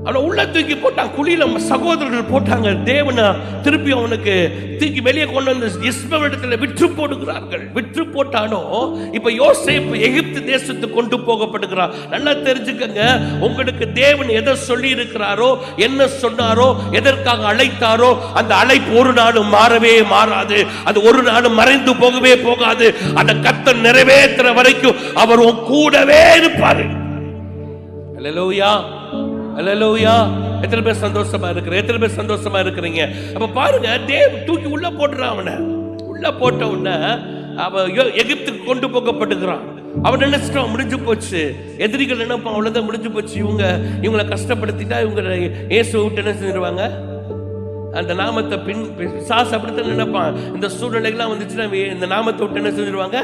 அவனை உள்ள தூக்கி போட்டான், குழியில சகோதரர்கள் போட்டாங்க. தேவனை திருப்பி அவனுக்கு தூக்கி வெளியே கொண்டு வந்து இஸ்மவேலிடத்துல விற்று போடுகிறார்கள். விற்று போட்டானோ இப்ப யோசேப்பு எகிப்து தேசத்துக்கு கொண்டு போகப்படுகிறார். நல்லா தெரிஞ்சுக்கங்க, உங்களுக்கு தேவன் எதை சொல்லி இருக்கிறாரோ, என்ன சொன்னாரோ, எதற்காக அழைத்தாரோ, அந்த அழைப்பு ஒரு நாளும் மாறவே மாறாது. அது ஒரு நாளும் மறைந்து போகவே போகாது. அந்த கர்த்தர் நிறைவேற்றுற வரைக்கும் அவர் உன் கூடவே இருப்பாரு. அல்லேலூயா, அல்லேலூயா. எத்தனை பேர் சந்தோஷமா இருக்கிறீங்க? எத்தனை பேர் சந்தோஷமா இருக்கிறீங்க? அப்ப பாருங்க, தேவன் தூக்கி உள்ள போடுறான். அவனை உள்ள போட்ட உடனே அவன் எகிப்துக்கு கொண்டு போகப்படுகிறான். அவன் நினைச்சிட்டான் முடிஞ்சு போச்சு. எதிரிகள் நினைப்பான் அவ்வளவுதான் முடிஞ்சு போச்சு, இவங்களை கஷ்டப்படுத்திட்டா இவங்க இயேசுவை விட்டு என்ன செஞ்சிருவாங்க, அந்த நாமத்தை பிசாசு அப்படித்தான் நினைப்பான். இந்த சூழ்நிலைகள்லாம் வந்துச்சுன்னா இந்த நாமத்தை விட்டு என்ன செஞ்சிருவாங்க,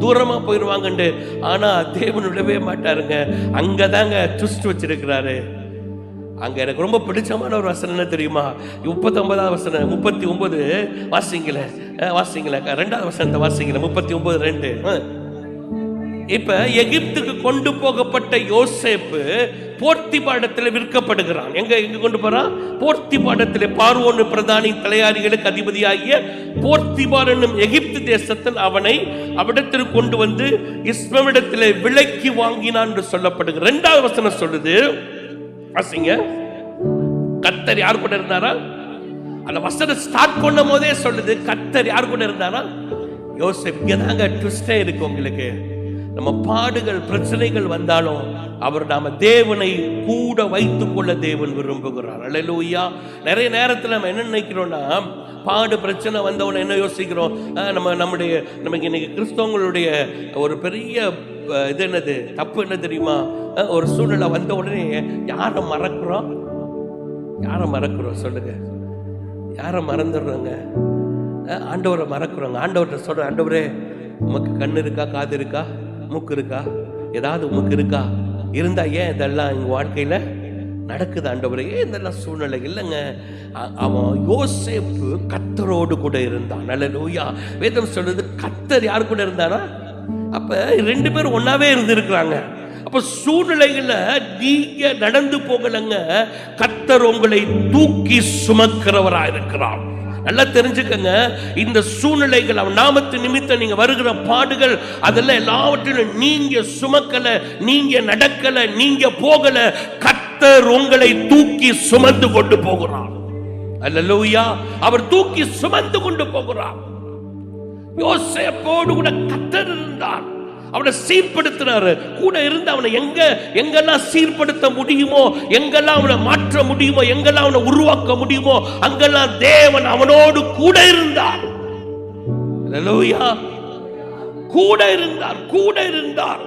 தூரமா போயிடுவாங்கண்டு. ஆனா தேவன் விடவே மாட்டாருங்க. அங்கதாங்க ட்விஸ்ட் வச்சிருக்கிறாரு. அங்க எனக்கு ரொம்ப பிடிச்சமான ஒரு வசனம் என்ன தெரியுமா? 39வது வசனம், 39 வாசிங்கள 2வது வசனத்தை வாசிங்கள, 39:2. இப்ப எகிப்துக்கு கொண்டு போகப்பட்ட யோசேப்பு போர்த்திபாடத்தில் விற்கப்படுகிறான். எங்க கொண்டு போறான்? போர்த்திபாடத்தில். பார்வோன் பிரதானி தலையாரிகளுக்கு அதிபதியாகிய போர்த்திபார் என்னும் எகிப்து தேசத்தில் அவனை அவிடத்தில் கொண்டு வந்து இஸ்மவேலிடத்தில் விலைக்கு வாங்கினான் என்று சொல்லப்படுகிறது. 2வது வசனம் சொல்லுது, வாசிங்க. கர்த்தர் யார் கூட இருந்தாரா? அந்த வசனம் ஸ்டார்ட் பண்ணும் போதே சொல்லுது, கர்த்தர் யார் கூட இருந்தாரா? யோசேப்பு. இங்கதாங்க ட்விஸ்டே இருக்கு உங்களுக்கு. நம்ம பாடுகள் பிரச்சனைகள் வந்தாலும் அவர் நாம தேவனை கூட வைத்துக் கொள்ள தேவன் விரும்புகிறார். அல்லேலூயா. நிறைய நேரத்தில் நம்ம என்ன நினைக்கிறோம்னா, பாடு பிரச்சனை வந்தவன என்ன யோசிக்கிறோம், நமக்கு இன்னைக்கு கிறிஸ்தவங்களுடைய ஒரு பெரிய இது என்னது, தப்பு என்ன தெரியுமா? ஒரு சூழ்நிலை வந்த உடனே யாரை மறக்கிறோம்? சொல்லுங்க, யாரை மறந்துடுறோங்க? ஆண்டவரை மறக்கிறோங்க. ஆண்டவர்கிட்ட சொல்ற, ஆண்டவரே உமக்கு கண்ணு இருக்கா, காது இருக்கா, மூக்கு இருக்கா, ஏதாவது உமக்கு இருக்கா? இருந்தா ஏன் இதெல்லாம் எங்க வாழ்க்கையில நடக்குது ஆண்டவரே? ஏன் இதெல்லாம் சூழ்நிலை இல்லைங்க. அவன் யோசேப்பு கர்த்தரோடு கூட இருந்தான். அல்லேலூயா. வேதம் சொல்றது கர்த்தர் யார் கூட இருந்தானா? அப்ப 2 பேரும் ஒன்னாவே இருந்திருக்கிறாங்க. அப்ப சூழ்நிலைகளை நீங்க நடந்து போகலங்க, கர்த்தர் உங்களை தூக்கி சுமக்கிறவரா இருக்கிறார். நல்லா தெரிஞ்சுக்கங்க, இந்த சூழ்நிலைகள் அவன் நாமத்து நிமித்தம் நீங்க வருகிற பாடுகள் அதெல்லாம் எல்லாவற்றிலும் நீங்க சுமக்கல, நீங்க நடக்கல, நீங்க போகல, கர்த்தர் உங்களை தூக்கி சுமந்து கொண்டு போகிறார். அல்லேலூயா. அவர் தூக்கி சுமந்து கொண்டு போகிறார். யோசேப்போடு கூட கர்த்தர் இருந்தார். அவனை சீர்படுத்தினாரு. கூட இருந்து அவனை எங்கெல்லாம் சீர்படுத்த முடியுமோ, எங்கெல்லாம் அவனை மாற்ற முடியுமோ, எங்கெல்லாம் அவனை உருவாக்க முடியுமோ, அங்கெல்லாம் தேவன் அவனோடு கூட இருந்தார். அல்லேலூயா. கூட இருந்தார்.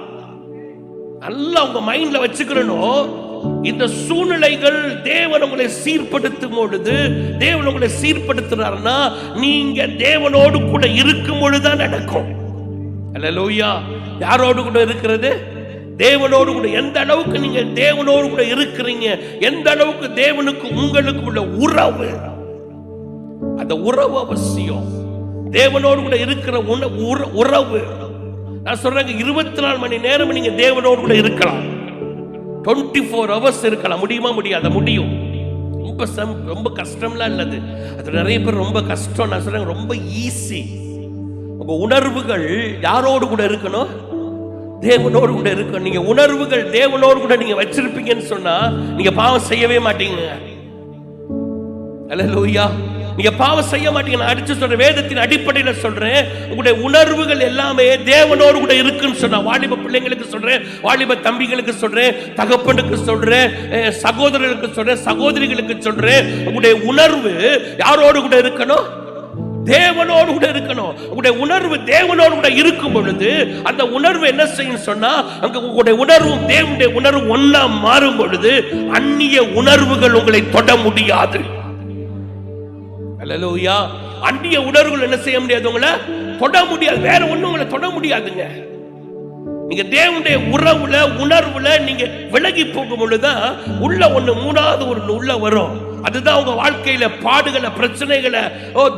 நல்லா உங்க மைண்ட்ல வச்சுக்கணும். இந்த சூழ்நிலைகள் தேவன் உங்களை சீர்படுத்தும் பொழுது, தேவன் உங்களை சீர்படுத்துறாருன்னா நீங்க தேவனோடு கூட இருக்கும் பொழுதுதான் நடக்கும். அல்லேலூயா. யாரோடு கூட இருக்கிறது? தேவனோடு கூட. எந்த அளவுக்கு நீங்க தேவனோடு கூட இருக்கிறீங்க, எந்த அளவுக்கு தேவனுக்கு உங்களுக்கு உள்ள உறவு, அந்த உறவு அவசியம். தேவனோடு கூட இருக்கிற உறவு. நான் சொல்றேன், 24 மணி நேரம் நீங்க தேவனோடு கூட இருக்கலாம். 24 hours இருக்கலாம். முடியுமா? முடியாத? முடியும். ரொம்ப கஷ்டம்லாம் இல்லது. அது நிறைய பேர் ரொம்ப கஷ்டம். நான் சொல்றேன், ரொம்ப ஈஸி. உங்க உணர்வுகள் யாரோடு கூட இருக்கணும்? தேவனோடு கூட இருக்கணும். நீங்க உணர்வுகள் தேவனோடு கூட நீங்க வச்சிருப்பீங்கன்னு சொன்னா நீங்க பாவம் செய்யவே மாட்டீங்க. அல்லேலூயா. நீங்க பாவம் செய்ய மாட்டீங்க. நான் அடிச்சு சொல்றேன், வேதத்தின் அடிப்படையில் சொல்றேன். உங்களுடைய உணர்வுகள் எல்லாமே தேவனோடு கூட இருக்குன்னு சொன்னா, வாலிப பிள்ளைங்களுக்கு சொல்றேன், வாலிப தம்பிகளுக்கு சொல்றேன், தகப்பனுக்கு சொல்றேன், சகோதரர்களுக்கு சொல்றேன், சகோதரிகளுக்கு சொல்றேன். உங்களுடைய உணர்வு யாரோடு கூட இருக்கணும்? தேவனோடு கூட இருக்கணும். உங்களுடைய உணர்வு தேவனோடு கூட இருக்கும் பொழுது அந்த உணர்வு என்ன செய்யும் சொன்னா, அங்க உங்களுடைய உணர்வும் தேவனுடைய உணர்வு ஒண்ணா மாறும் பொழுது அந்நிய உணர்வுகள் உங்களை தொட முடியாது. அல்லேலூயா. அந்நிய உணர்வுகள் என்ன செய்ய முடியாது? உங்களை தொட முடியாது. வேற ஒண்ணும் உங்களை தொட முடியாதுங்க. நீங்க தேவனுடைய உறவுல உணர்வுல நீங்க விலகி போகும் பொழுதுதான் உள்ள ஒண்ணு மூணாவது ஒரு உள்ள வரும். அதுதான் உங்க வாழ்க்கையில பாடுகளை பிரச்சனைகளை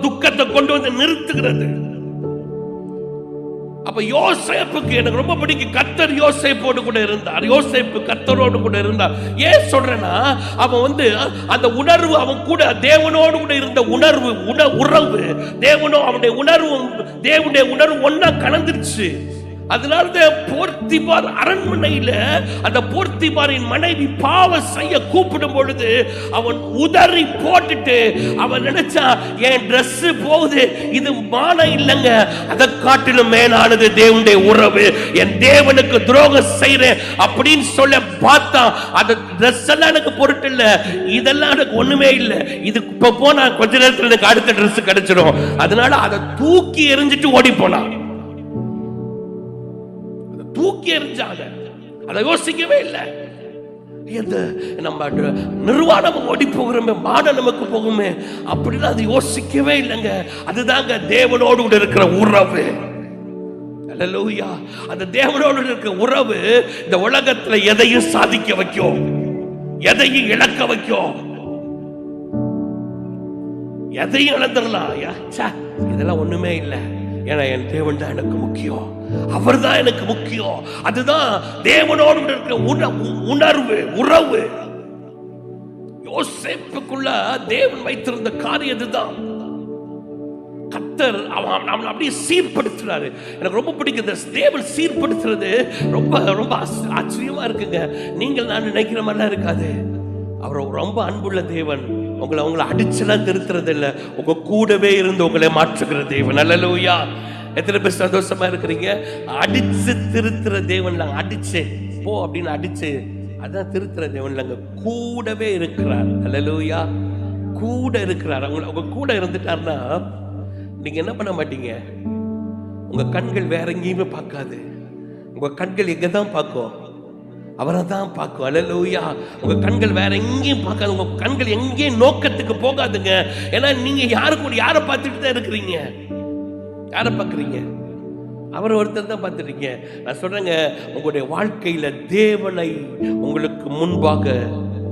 துக்கத்தை கொண்டு வந்து நிறுத்துகிறது. அப்ப யோசேப்புக்கு எனக்கு ரொம்ப பிடிக்கும். கர்த்தர் யோசேப்போடு கூட இருந்தார். யோசேப்பு கர்த்தரோடு கூட இருந்தார். ஏன் சொல்றேன்னா, அவன் அந்த உணர்வு, அவன் கூட தேவனோடு கூட இருந்த உணர்வு, உறவு, தேவனோ அவனுடைய உணர்வும் தேவனுடைய உணர்வு ஒன்னா கலந்துருச்சு. அதனால போர்த்திபார் அரண்மனையில அந்த போர்த்திபாரின் மனைவி பாவம் செய்ய கூப்பிடும் பொழுது அவன் உதறி போட்டுட்டு அவன் நினைச்சா, என் டிரெஸ் போகுது, இது மானம் இல்லைங்க, அதை காட்டிலும் மேலானது தேவனுடைய உறவு, என் தேவனுக்கு துரோகம் செய்யறேன் அப்படின்னு சொல்ல பார்த்தா, அந்த டிரெஸ் எல்லாம் எனக்கு பொருட்டு இல்ல, இதெல்லாம் எனக்கு ஒண்ணுமே இல்லை, இது இப்ப போனா கொஞ்ச நேரத்தில் எனக்கு அடுத்த டிரெஸ் கிடைச்சிடும், அதனால அதை தூக்கி எறிஞ்சிட்டு ஓடி போனான். தூக்கி எறிஞ்சாங்க, அதை யோசிக்கவே இல்லை. நம்ம நிர்வாணம் ஓடி போகிறோமே, மானம் நமக்கு போகுமே அப்படின்னு அது யோசிக்கவே இல்லைங்க. அதுதாங்க தேவனோடு கூட இருக்கிற உறவு. அல்லேலூயா. அந்த தேவனோடு இருக்கிற உறவு இந்த உலகத்துல எதையும் சாதிக்க வைக்கும், எதையும் இழக்க வைக்கும். எதையும் இழந்துடலாம், இதெல்லாம் ஒண்ணுமே இல்லை, ஏன்னா என் தேவன் தான் எனக்கு முக்கியம், அவர் தான் எனக்கு முக்கியம். அதுதான் தேவனோடு இருக்கிற உணர்வு, உறவு. யோசேப்புக்குள்ள தேவன் வைத்திருந்த காரியம் இதுதான். கர்த்தர் அவன் அப்படியே சீர்படுத்துறாரு. எனக்கு ரொம்ப பிடிக்குது. தேவன் சீர்படுத்துறது ரொம்ப ரொம்ப ஆச்சரியமா இருக்குங்க. நீங்கள் நான் நினைக்கிற மாதிரிலாம் இருக்காது. அவர் ரொம்ப அன்புள்ள தேவன். உங்களை அடிச்செல்லாம் திருத்துறது இல்லை, உங்க கூடவே இருந்து உங்களை மாற்றுகிற தேவன். அல்லேலூயா. எத்தனை பேர் சந்தோஷமா இருக்கிறீங்க? அடிச்சு திருத்துற தேவன். அடிச்சு போ அப்படின்னு அடிச்சு அதான் திருத்துற தேவன் இல்லைங்க, கூடவே இருக்கிறார். அல்லேலூயா. கூட இருக்கிறார். உங்க கூட இருந்துட்டார்னா நீங்க என்ன பண்ண மாட்டீங்க, உங்க கண்கள் வேற எங்கேயுமே பார்க்காது. உங்க கண்கள் எங்க தான் பார்க்கும், அவரை தான் பார்க்கும். அல்லேலூயா. உங்க கண்கள் வேற எங்கேயும் பார்க்காது. உங்க கண்கள் எங்கேயும் நோக்கத்துக்கு போகாதுங்க. ஏன்னா நீங்க யாரை பார்த்துட்டு தான் இருக்கிறீங்க, யாரை பார்க்குறீங்க? அவர் ஒருத்தர் தான் பார்த்துருக்கீங்க. நான் சொல்றேங்க, உங்களுடைய வாழ்க்கையில தேவனை உங்களுக்கு முன்பாக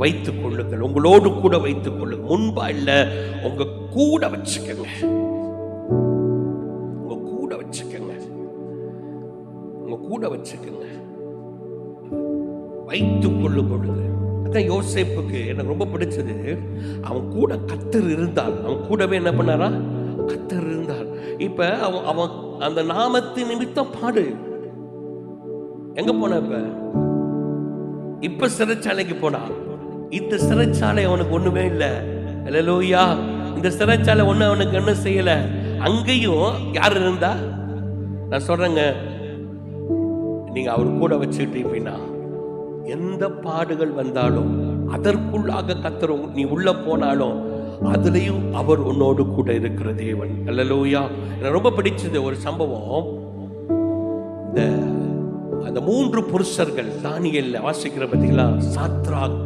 வைத்துக் கொள்ளுங்கள், உங்களோடு கூட வைத்துக் கொள்ளுங்கள். முன்பா இல்ல, உங்க கூட வச்சுக்கங்க, உங்க கூட வச்சுக்கங்க, உங்க கூட வச்சுக்கங்க, வைத்துக் கொள்ளும் பொழுது. அதான் யோசேப்புக்கு எனக்கு ரொம்ப பிடிச்சது, அவன் கூட கர்த்தர் இருந்தார். அவன் கூடவே என்ன பண்ணாரா, கர்த்தர் இருந்தார். இப்ப அவன் அந்த நாமத்தின் நிமித்தம் பாடு. எங்க போன? இப்ப சிறைச்சாலைக்கு போனா. இந்த சிறைச்சாலை அவனுக்கு ஒண்ணுமே இல்லை. அல்லேலூயா. இந்த சிறைச்சாலை ஒண்ணு அவனுக்கு என்ன செய்யல. அங்கேயும் யார் இருந்தா? நான் சொல்றேங்க, நீங்க அவர் கூட வச்சுக்கிட்டீங்கன்னா எந்த பாடுகள் வந்தாலும் அதற்குள்ளாக கர்த்தர் நீ உள்ள போனாலும் அதுலயும் அவர் உன்னோடு கூட இருக்கிற தேவன். அல்லேலூயா. எனக்கு ரொம்ப பிடிச்சது ஒரு சம்பவம். அந்த 3 புருஷர்கள் தானியேல்ல வாசிக்கிற பார்த்தீங்களா, சாத்ராக்,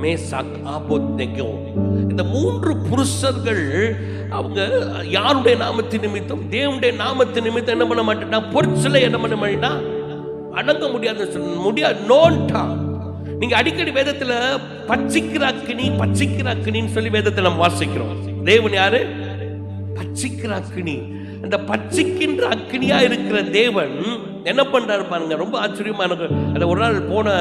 மேசாக், ஆபேத்நேகோ. இந்த 3 புருஷர்கள் அவங்க யாருடைய நாமத்தின் நிமித்தம், தேவனுடைய நாமத்தின் நிமித்தம் என்ன பண்ண மாட்டேன்னா, பொற்சிலை என்ன பண்ண மாட்டேன்னா அடங்க முடியாது நோன்டா. நீங்க அடிக்கடி வேதத்துல பச்சிக்கிற அக்கினின்னு சொல்லி வேதத்துல நம்ம வாசிக்கிறோம். தேவன் யாரு? பச்சிக்கிற அக்கினி. அந்த பச்சிக்கின்ற அக்கினியா இருக்கிற தேவன் என்ன பண்றாரு பாருங்க, ரொம்ப ஆச்சரியமா எனக்கு. அந்த ஒரு நாள் போன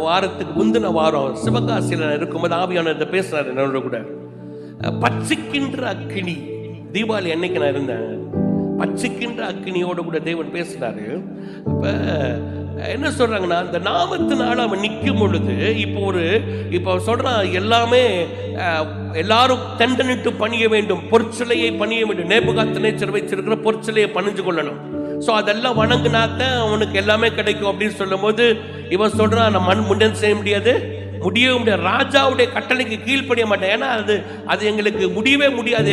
வாரத்துக்கு முந்தின வாரம் சிவகாசியில இருக்கும்போது ஆவியானவர் பேசுறாரு என்னோட கூட. பச்சிக்கின்ற அக்கினி, தீபாவளி அன்னைக்கு நான் இருந்தேன். பச்சிக்கின்ற அக்கினியோட கூட தேவன் பேசுறாரு. அப்ப என்ன சொல்றாங்கன்னா, அந்த நாமத்தினால அவன் நிற்கும் பொழுது இப்போ சொல்றான், எல்லாரும் தண்டனிட்டு பணிய வேண்டும், பொற்சிலையை பணிய வேண்டும். நேபுகாத்நேச்சர் வச்சிருக்கிற பொற்சிலையை பணிஞ்சு கொள்ளணும். ஸோ அதெல்லாம் வணங்கினாத்தான் அவனுக்கு எல்லாமே கிடைக்கும் அப்படின்னு சொல்லும் போது இவன் சொல்றான், நம்ம முன்னே செய்ய முடியாது, முடியவே முடியாது, ராஜாவுடைய கட்டளைக்கு கீழ்ப்படிய மாட்டேன், ஏன்னா அது எங்களுக்கு முடியவே முடியாது,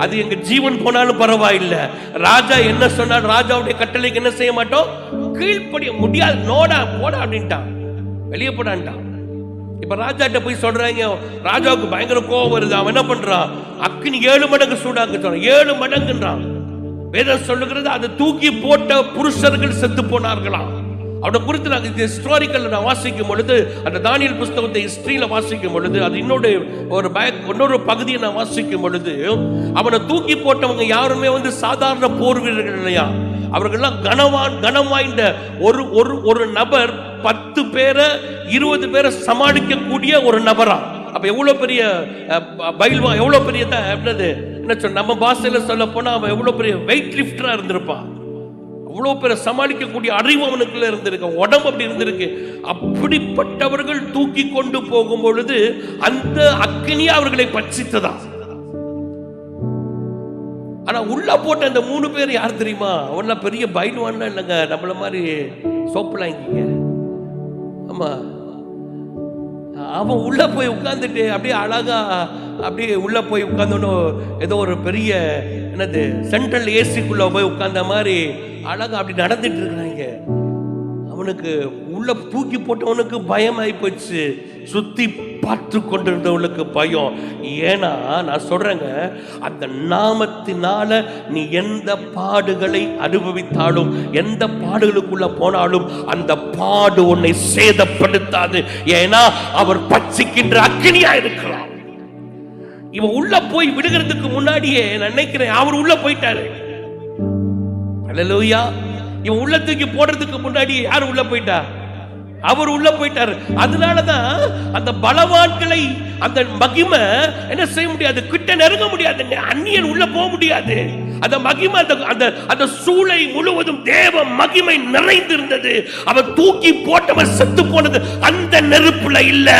அது எங்க ஜீவன் போனாலும் பரவாயில்லை, ராஜா என்ன சொன்னாலும் ராஜாவுடைய கட்டளைக்கு என்ன செய்ய மாட்டோம், கீழ்ப்படிய முடியாது, நோடா போடா அப்படின்ட்டான், வெளியே போடான்ட்டான். இப்ப ராஜாட்ட போய் சொல்றாங்க, ராஜாவுக்கு பயங்கர கோபம் வருது. அவன் என்ன பண்றான், அக்கினி 7 மடங்கு சூடாக்க சொல்றான். 7 மடங்குன்றான். வேதம் சொல்லுகிறது, அதை தூக்கி போட்ட புருஷர்கள் செத்து போனார்களாம். அவனை குறித்து நாங்கள் இந்த ஹிஸ்டாரிக்கல் நான் வாசிக்கும் பொழுது, அந்த தானியேல் புஸ்தகத்தை ஹிஸ்டரியில வாசிக்கும் பொழுது, அது இன்னொரு பகுதியை நான் வாசிக்கும் பொழுது, அவனை தூக்கி போட்டவங்க யாருமே சாதாரண போர் வீரர்கள் இல்லையா. அவர்கள்லாம் கனம் வாய்ந்த ஒரு நபர் 10 பேரை 20 பேரை சமாளிக்கக்கூடிய ஒரு நபரா. அப்ப எவ்வளவு பெரிய பைல்வா, எவ்வளவு பெரிய என்ன சொல்ல, நம்ம பாஷையில சொல்ல போனா அவன் எவ்வளவு பெரிய வெயிட் லிஃப்டரா இருந்திருப்பான். அவ்வளவு பேரை சமாளிக்கக்கூடிய அறிவு அவனுக்குள்ள இருந்திருக்கு, உடம்பு அப்படி இருந்திருக்கு. அப்படிப்பட்டவர்கள் தூக்கி கொண்டு போகும் பொழுது அந்த அக்கினி அவர்களை பட்சித்ததா. ஆனா உள்ள போட்ட அந்த 3 பேர் யார் தெரியுமா? அவன்லாம் பெரிய பைல்வான் இல்லைங்க, நம்மள மாதிரி சோப்புலாங்கிங்க. ஆமா, அவன் உள்ள போய் உட்கார்ந்துட்டு அப்படியே அழகா அப்படியே உள்ள போய் உட்கார்ந்தோன்னு ஏதோ ஒரு பெரிய என்னது சென்ட்ரல் ஏசிக்குள்ள போய் உட்கார்ந்த மாதிரி அழகா அப்படி நடந்துட்டு இருக்கிறாங்க. அவனுக்கு உள்ள தூக்கி போட்டவனுக்கு பயம் ஆகி போச்சு, சுத்தி பார்த்து கொண்டிருந்தவளுக்கு பயம். ஏன்னா நான் சொல்றேங்க, அந்த நாமத்தினால நீ எந்த பாடுகளை அனுபவித்தாலும், எந்த பாடுகளுக்குள்ள போனாலும் அந்த பாடு உன்னை சேதப்படுத்தாது. ஏன்னா அவர் பட்சிக்கின்ற அக்கினியா இருக்கிறார். இவன் உள்ள போய் விடுகிறதுக்கு முன்னாடியே நான் நினைக்கிறேன் அவர் உள்ள போயிட்டாரு. அல்லேலூயா. இவன் உள்ள தூக்கி போடுறதுக்கு முன்னாடி யார் உள்ள போயிட்டா? அவர் உள்ள போயிட்டாரு. அதனாலதான் அந்த பலவான்களை அந்த மகிமை என்ன செய்ய முடியாது, கிட்ட நெருங்க முடியாது, அந்நியன் உள்ள போக முடியாது. அந்த மகிமை அந்த சூளை முழுவதும் தேவ மகிமை நிறைந்திருந்தது. அவன் தூக்கி போட்டவன் செத்து போனது அந்த நெருப்புல இல்ல.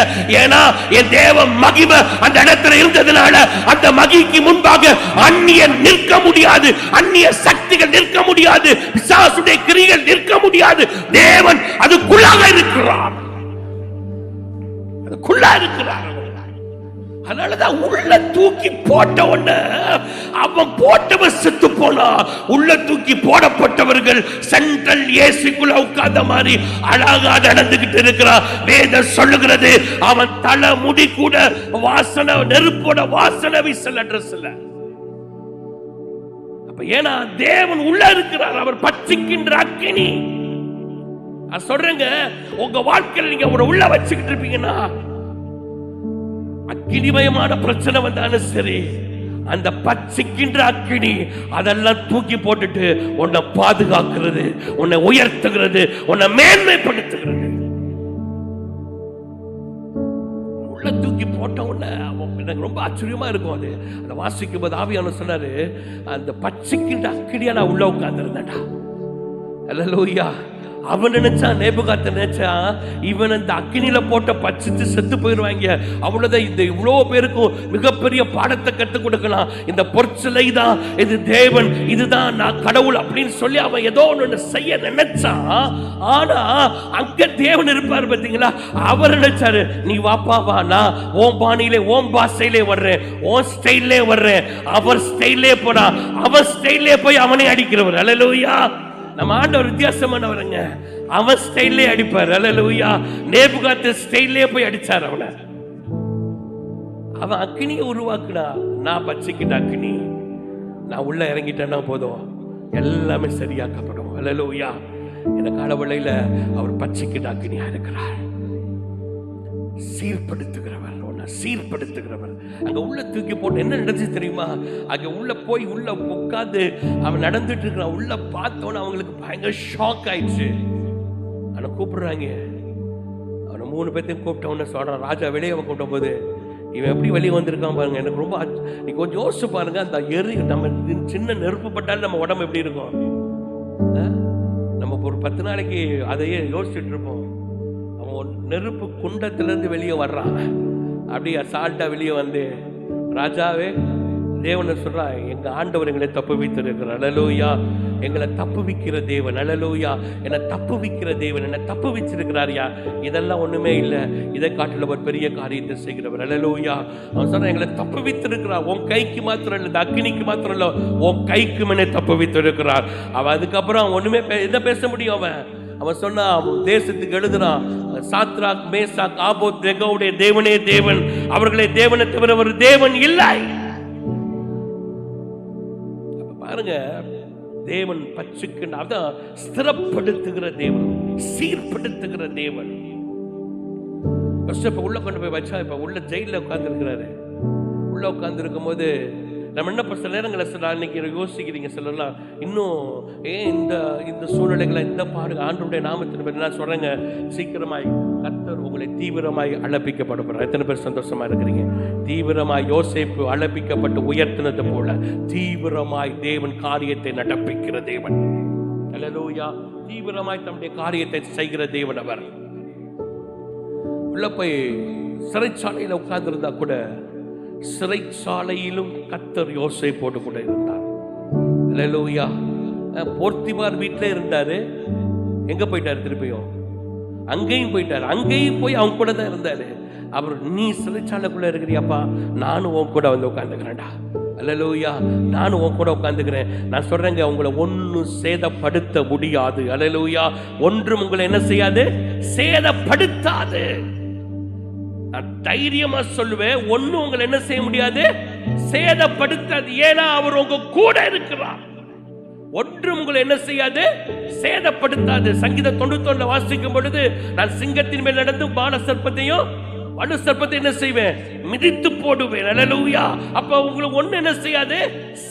ஏன்னா என் தேவ மகிமை அந்த இடத்துல இருந்ததுனால அந்த மகிமைக்கு முன்பாக அந்நியன் நிற்க முடியாது, அந்நிய சக்திகள் நிற்க முடியாது, பிசாசுடைய கிரியைகள் நிற்க முடியாது. தேவன் அதுக்குள்ளாக இருக்கிறார், அதுக்குள்ளா இருக்கிறார். அதனாலதான் உள்ள தூக்கி போட்ட உடனே அவன் போட்டவன் செத்து போனா, உள்ள தூக்கி போடப்பட்டவர்கள் சென்ட்ரல் ஏசிக்குள்ள உட்கார்ந்த மாதிரி அழகா நடந்துகிட்டு இருக்கிறான். வேதம் சொல்லுகிறது அவன் தலை முடி கூட வாசனை, நெருப்போட வாசனை வீசல ட்ரெஸ்ல. அப்ப ஏன்னா தேவன் உள்ள இருக்கிறார், அவர் பட்சிக்கின்ற அக்கினி. நான் சொல்றேங்க, உங்க வாழ்க்கையில் நீங்க அவரை உள்ள வச்சுக்கிட்டு இருப்பீங்கன்னா, அக்கினிமயமான பிரச்சனை வந்தாலும் சரி, அந்த பட்சிக்கின்ற அக்கினி அதெல்லாம் தூக்கி போட்டுட்டு உன்னை பாதுகாக்கிறது, உன்னை உயர்த்துகிறது, உன்னை மேன்மைப்படுத்துகிறது. உள்ள தூக்கி போட்ட உடனே எனக்கு ரொம்ப ஆச்சரியமா இருக்கும். அது அந்த வாசிக்கும் போது ஆவியானவர் சொன்னாரு, அந்த பட்சிக்கின்ற அக்கினியா நான் உள்ள உட்கார்ந்திருந்தேன்டா. அல்லேலூயா. அவன் நினைச்சான், நேபுகாத்நேச்சர் நினைச்சான், இவன் அந்த அக்கினியில போட்ட பட்சித்து செத்து போயிடுவாங்க, அவ்வளவுதான், இந்த இவ்வளவு பேருக்கும் மிகப்பெரிய பாடத்தை கற்றுக் கொடுக்கலாம், இந்த பொற்சிலை தான் இது தேவன், இதுதான் நான் கடவுள் அப்படின்னு சொல்லி அவன் ஏதோ ஒன்று செய்ய நினைச்சான். ஆனா அங்க தேவன் இருப்பார் பாத்தீங்களா. அவர் நினைச்சாரு, நீ வாப்பா வா, நான் ஓம் பாணியிலே ஓம் பாஷையிலே வர்றேன், ஓம் ஸ்டைல்லே வர்றேன். அவர் ஸ்டைல்லே போனா, அவர் ஸ்டைல்லே போய் அவனை அடிக்கிறவர். அல்லேலூயா. நம்ம ஆண்டவர் வித்தியாசமானவருங்க, அவன் ஸ்டைல்லே அடிப்பார். அல்லேலூயா. நேபுகாத்நேச்சர் ஸ்டைல்லே போய் அடிச்சார் அவனை. அவன் அக்கினியை உருவாக்குனா, நான் பட்சிக்கிட்ட அக்கினி, நான் உள்ள இறங்கிட்டேன்னா போதும், எல்லாமே சரியாக்கப்படும். அல்லேலூயா. இந்த காலவளையில அவர் பட்சிக்கிட்ட அக்கினியா இருக்கிறார், சீர்படுத்துகிறவர், சீர்படுத்துகிறவர். அங்க உள்ள தூக்கி போட்டு என்ன நடந்துச்சு தெரியுமா? அங்க உள்ள போய் உள்ள உட்கார்ந்து அவன் நடந்துட்டு இருக்கிறான். உள்ள பார்த்தோன்னு அவங்களுக்கு பயங்கர ஷாக் ஆயிடுச்சு. அவனை கூப்பிடுறாங்க, அவனை 3 பேர்த்தையும் கூப்பிட்டவன சொல்றான், ராஜா வெளியே அவன் கூப்பிட்ட போது இவன் எப்படி வெளியே வந்திருக்கான் பாருங்க. எனக்கு ரொம்ப நீ கொஞ்சம் யோசிச்சு பாருங்க, அந்த நம்ம சின்ன நெருப்பு பட்டாலும் நம்ம உடம்பு எப்படி இருக்கும்? நம்ம ஒரு 10 நாளைக்கு அதையே யோசிச்சுட்டு இருப்போம். அவன் நெருப்பு குண்டத்திலிருந்து வெளியே வர்றான், அப்படியே அசால்ட்டா வெளியே வந்து, ராஜாவே தேவனை சொல்றான், எங்க ஆண்டவர் எங்களை தப்புவித்திருக்கிறார். அல்லேலூயா. எங்களை தப்புவிக்கிற தேவன். அல்லேலூயா. என்னை தப்புவிக்கிற தேவன், என்னை தப்புவிச்சிருக்கிறாரியா. இதெல்லாம் ஒண்ணுமே இல்லை, இதை காட்டில ஒரு பெரிய காரியத்தை செய்கிறவர். அல்லேலூயா. அவன் சொல்றான், எங்களை தப்புவித்திருக்கிறார். உன் கைக்கு மாத்திரம் இல்லை, இந்த அக்கினிக்கு மாத்திரம் இல்லை, உன் கைக்கு என்னை தப்புவித்திருக்கிறார். அவன் அதுக்கப்புறம் ஒண்ணுமே இதை பேச முடியும். அவன் சொன்னா, தேசத்துக்கு எழுதுறான், சாத்ராக் மேசாக் ஆபேத்நேகோவுடைய தேவனே தேவன், அவர்களே தேவனை தவிர ஒரு தேவன் இல்லை. பாருங்க, தேவன் பட்சிக்கின்ற, அதான் ஸ்திரப்படுத்துகிற தேவன், சீர்படுத்துகிற தேவன். உள்ள கொண்டு போய் வச்சா, இப்ப உள்ள ஜெயில உட்கார்ந்து இருக்கிறாரு. உள்ள உட்கார்ந்து இருக்கும் போது நம்ம என்ன சில நேரங்களில் சில அன்னைக்கு யோசிக்கிறீங்க சிலர்லாம், இன்னும் ஏன் இந்த சூழ்நிலைகளை இந்த பாடு ஆண்டவருடைய நாமத்தின் நான் சொல்றேங்க, சீக்கிரமாய் கர்த்தர் உங்களை தீவிரமாய் அழைப்பிக்கப்படுவார். எத்தனை பேர் சந்தோஷமா இருக்கிறீங்க? தீவிரமாய் யோசேப்பு அழைப்பிக்கப்பட்டு உயர்த்தினது போல தீவிரமாய் தேவன் காரியத்தை நடப்பிக்கிற தேவன். அல்லேலூயா. தீவிரமாய் தம்முடைய காரியத்தை செய்கிற தேவன் அவர். உள்ள போய் சிறைச்சாலையில் உட்கார்ந்திருந்தா கூட சிறைச்சாலையிலும் கர்த்தர் யோசேப்போடு கூட இருந்தார். அல்லேலூயா. போர்த்திபார் வீட்டிலே இருந்தாரு. எங்க போயிட்டாரு? திருப்பியும் அங்கேயும் போயிட்டாரு. அங்கேயும் போய் அவங்க கூட தான் இருந்தாரு. அவர், நீ சிறைச்சாலைக்குள்ள இருக்கிறியாப்பா, நானும் உன் கூட வந்து உட்காந்துக்கிறேன்டா. அல்லேலூயா. நானும் உன் கூட உட்காந்துக்கிறேன். நான் சொல்றேங்க, உங்களை ஒன்றும் சேதப்படுத்த முடியாது. அல்லேலூயா. ஒன்றும் உங்களை என்ன செய்யாது? சேதப்படுத்தாது. நான் தைரியமா சொல்லுவேன், ஒன்னும் உங்களை என்ன செய்ய முடியாது? சேதப்படுத்தாது. ஏன்னா அவர் உங்க கூட இருக்கிறார். ஒன்றும் உங்களை என்ன செய்யாது? சேதப்படுத்தாது. சங்கீதம் 91 வாசிக்கும் பொழுது, நான் சிங்கத்தின் மேல் நடந்து பால சர்ப்பத்தையும் வலு சர்ப்பத்தை என்ன செய்வேன்? மிதித்து போடுவேன். அல்லேலூயா. அப்ப உங்களை ஒண்ணு என்ன செய்யாது?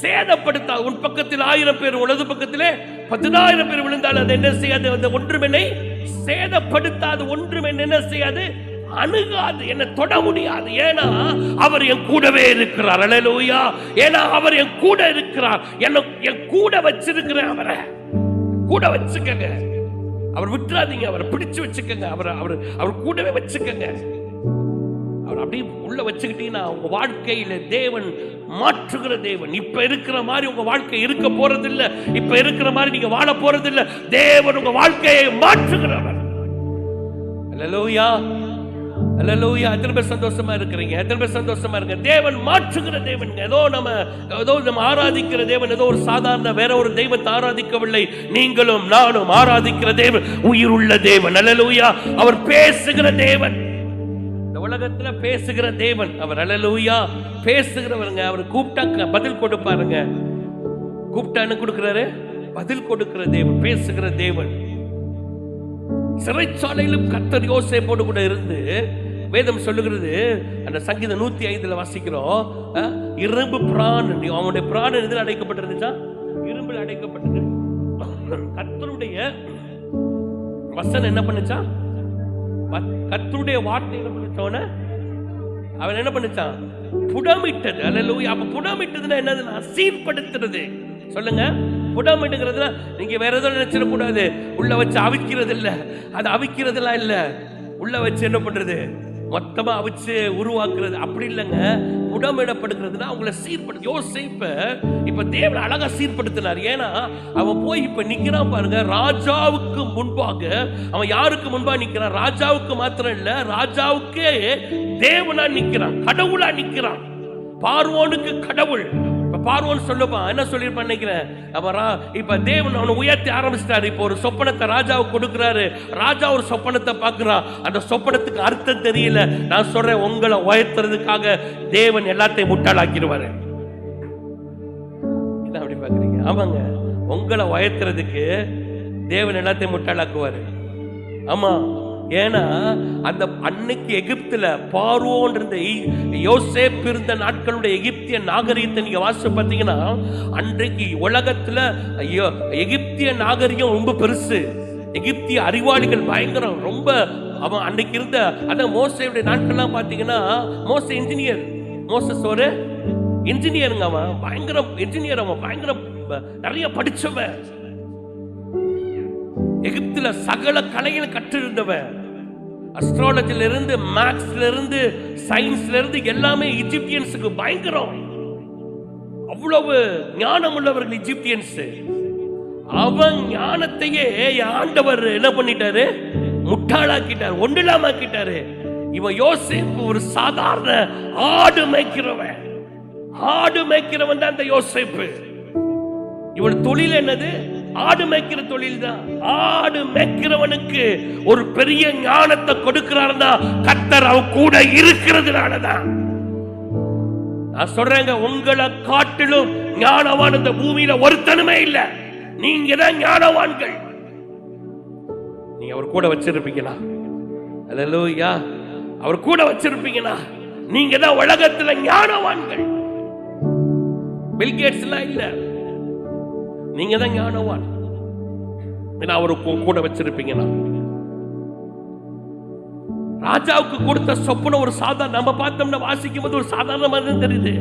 சேதப்படுத்தாது. உன் பக்கத்தில் 1000 பேர், உனது பக்கத்திலே 10,000 பேர் விழுந்தால் அது என்ன செய்யாது? அந்த ஒன்றும் என்னை சேதப்படுத்தாது. ஒன்றும் என்ன செய்யாது? அணுகாது. என்ன தொட முடியாது. ஏன்னா அவர் என் கூடவே இருக்கிறார். அல்லேலூயா. ஏன்னா அவர் என் கூட இருக்கிறார். என் கூட வச்சிருக்கிறேன். அவரை கூட வச்சுக்கங்க. அவர் விட்டுறாதீங்க. அவரை பிடிச்சு வச்சுக்கங்க. அவர் கூடவே வச்சுக்கங்க. அவர் அப்படி உள்ள வச்சுக்கிட்டீங்கன்னா உங்க வாழ்க்கையில தேவன் மாற்றுகிற தேவன். இப்ப இருக்கிற மாதிரி உங்க வாழ்க்கை இருக்க போறதில்லை. இப்ப இருக்கிற மாதிரி நீங்க வாழ போறதில்லை. தேவன் உங்க வாழ்க்கையை மாற்றுகிறவர். அல்லேலூயா. அல்லேலூயா. எத்தனை பேர் சந்தோஷமா இருக்கிறீங்க? எத்தனை பேர் சந்தோஷமா இருங்க? தேவன் மாற்றுகிற தேவன். ஏதோ நம்ம ஆராதிக்கிற தேவன் ஏதோ ஒரு சாதாரண வேற ஒரு தெய்வத்தை ஆராதிக்கவில்லை. நீங்களும் நானும் ஆராதிக்கிற தேவன் உயிருள்ள தேவன். அல்லேலூயா. அவர் பேசுகிற தேவன். உலகத்துல பேசுகிற தேவன் அவர். அல்லேலூயா. பேசுகிறவருங்க. அவர் கூப்பிட்டா பதில் கொடுப்பாருங்க. கூப்பிட்டா என்ன கொடுக்கிறாரு? பதில் கொடுக்கிற தேவன், பேசுகிற தேவன். சிறைச்சாலையிலும் கர்த்தர் யோசேப்போடு கூட இருந்து, வேதம் சொல்லுகிறது, அந்த சங்கீதம் 105 வாசிக்கிறோம், இரும்பு பிராணன், அவனுடைய பிராணன் எதில் அடைக்கப்பட்டிருந்துச்சா? இரும்பில் அடைக்கப்பட்டது. கர்த்தருடைய வசனம் என்ன பண்ணுச்சா? கர்த்தருடைய வார்த்தை என்ன பண்ணிச்சோன அவன் என்ன பண்ணிச்சான்? புடமிட்டது. அல்லேலூயா. அப்ப புடமிட்டதுன்னா என்னதுன்னா சீர்படுத்துறது. சொல்லுங்க. புடமிடுங்கிறதுல நீங்க வேற ஏதோ நினைச்சிட கூடாது. உள்ள வச்சு அவிக்கிறது இல்ல. அது அவிக்கிறதுலாம் இல்ல. உள்ள வச்சு என்ன பண்றது? மொத்தமா அவிச்சு உருவாக்குறது அப்படி இல்லைங்க. புடமிடப்படுகிறதுனா அவங்களை சீர்படுத்த. யோசேப்ப இப்ப தேவன் அழகா சீர்படுத்தினார். ஏன்னா அவன் போய் இப்ப நிக்கிறான் பாருங்க, ராஜாவுக்கு முன்பாக. அவன் யாருக்கு முன்பாக நிக்கிறான்? ராஜாவுக்கு மாத்திரம் இல்ல, ராஜாவுக்கே தேவனா நிக்கிறான், கடவுளா நிக்கிறான். பார்வோனுக்கு கடவுள். பார்வோன் சொல்லுப்பான், என்ன சொல்லிருப்பான் நினைக்கிறேன். இப்ப தேவன் அவனை உயர்த்தி ஆரம்பிச்சிட்டாரு. இப்போ ஒரு சொப்பனத்தை ராஜாவுக்கு கொடுக்கிறாரு. ராஜா ஒரு சொப்பனத்தை பார்க்கிறான். அந்த சொப்பனத்துக்கு அர்த்தம் தெரியல. நான் சொல்றேன், உங்களை உயர்த்துறதுக்காக தேவன் எல்லாத்தையும் முட்டாளாக்கிடுவாரு. என்ன அப்படி பாக்குறீங்க? ஆமாங்க, உங்களை உயர்த்துறதுக்கு தேவன் எல்லாத்தையும் முட்டாளாக்குவாரு. ஆமா. ஏன்னா அந்த அன்னைக்கு எகிப்துல பார்வோன் இருந்த, யோசேப்பு இருந்த நாட்களுடைய எகிப்திய நாகரிகத்தை நீங்க வாசிச்சு பார்த்தீங்கன்னா, அன்றைக்கு உலகத்துல எகிப்திய நாகரிகம் ரொம்ப பெருசு. எகிப்திய அறிவாளிகள் பயங்கரம். ரொம்ப அவன் அன்னைக்கு இருந்த, அதான் மோசேயுடைய நாட்கள்லாம் பார்த்தீங்கன்னா, மோசே இன்ஜினியர். மோசஸ் ஒரு இன்ஜினியருங்க. அவன் பயங்கர இன்ஜினியர். அவன் பயங்கர நிறைய படிச்சவன். எகிப்துல சகல கலைகளை கற்றிருந்தவன். அஸ்ட்ராலஜில இருந்து, மேக்ஸ்ல இருந்து, சயின்ஸ்ல இருந்து எல்லாமே எகிப்தியன்ஸுக்கு பயங்கரம். அவ்வளவு ஞானம் உள்ளவர்கள் எகிப்தியன்ஸ். அவன் ஞானத்தையே ஆண்டவர் என்ன பண்ணிட்டாரு? முட்டாளாக்கிட்டார், ஒன்றில்லாமக்கிட்டாரு. இவன் யோசேப்பு ஒரு சாதாரண ஆடு மேய்க்கிறவன். ஆடு மேய்க்கிறவன் தான் அந்த யோசேப்பு. இவன் தொழில் என்னது? ஆடு மேய்க்கிற தொழில் தான். ஆடு மேய்க்கிறவனுக்கு ஒரு பெரிய ஞானத்தை கொடுக்கிறார்னா கர்த்தர் அவன் கூட இருக்கிறதுனாலதான். நான் சொல்றேங்க, உங்களை காட்டிலும் ஞானவான் இந்த பூமியில ஒருத்தனுமே இல்ல. நீங்க தான் ஞானவான்கள். நீங்க அவர் கூட வச்சிருப்பீங்களா? அல்லேலூயா. அவர் கூட வச்சிருப்பீங்களா? நீங்க தான் உலகத்துல ஞானவான்கள். பில்கேட்ஸ் எல்லாம் இல்ல, நீங்க தான் ஞானவான். அவரு கூட வச்சிருப்பீங்கன்னா ராஜாவுக்கு கொடுத்த சொப்பன ஒரு சாதாரண, நம்ம பார்த்தோம்னா வாசிக்கும் போது ஒரு சாதாரணமாக தெரியுது.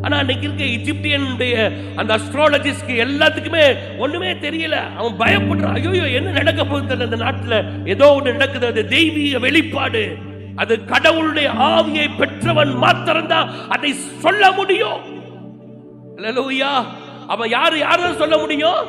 ஆனா அன்னைக்கு இருக்க எஜிப்தியனுடைய அந்த அஸ்ட்ராலஜிஸ்ட்க்கு எல்லாத்துக்குமே ஒண்ணுமே தெரியல. அவன் பயப்படுறான், ஐயோ என்ன நடக்க போகுது அந்த நாட்டுல, ஏதோ ஒண்ணு நடக்குது. அது தெய்வீக வெளிப்பாடு, அது கடவுளுடைய ஆவியை பெற்றவன் மாத்திரம்தான் அதை சொல்ல முடியும். அல்லேலூயா. அவன் யாரும் சொல்ல முடியும்?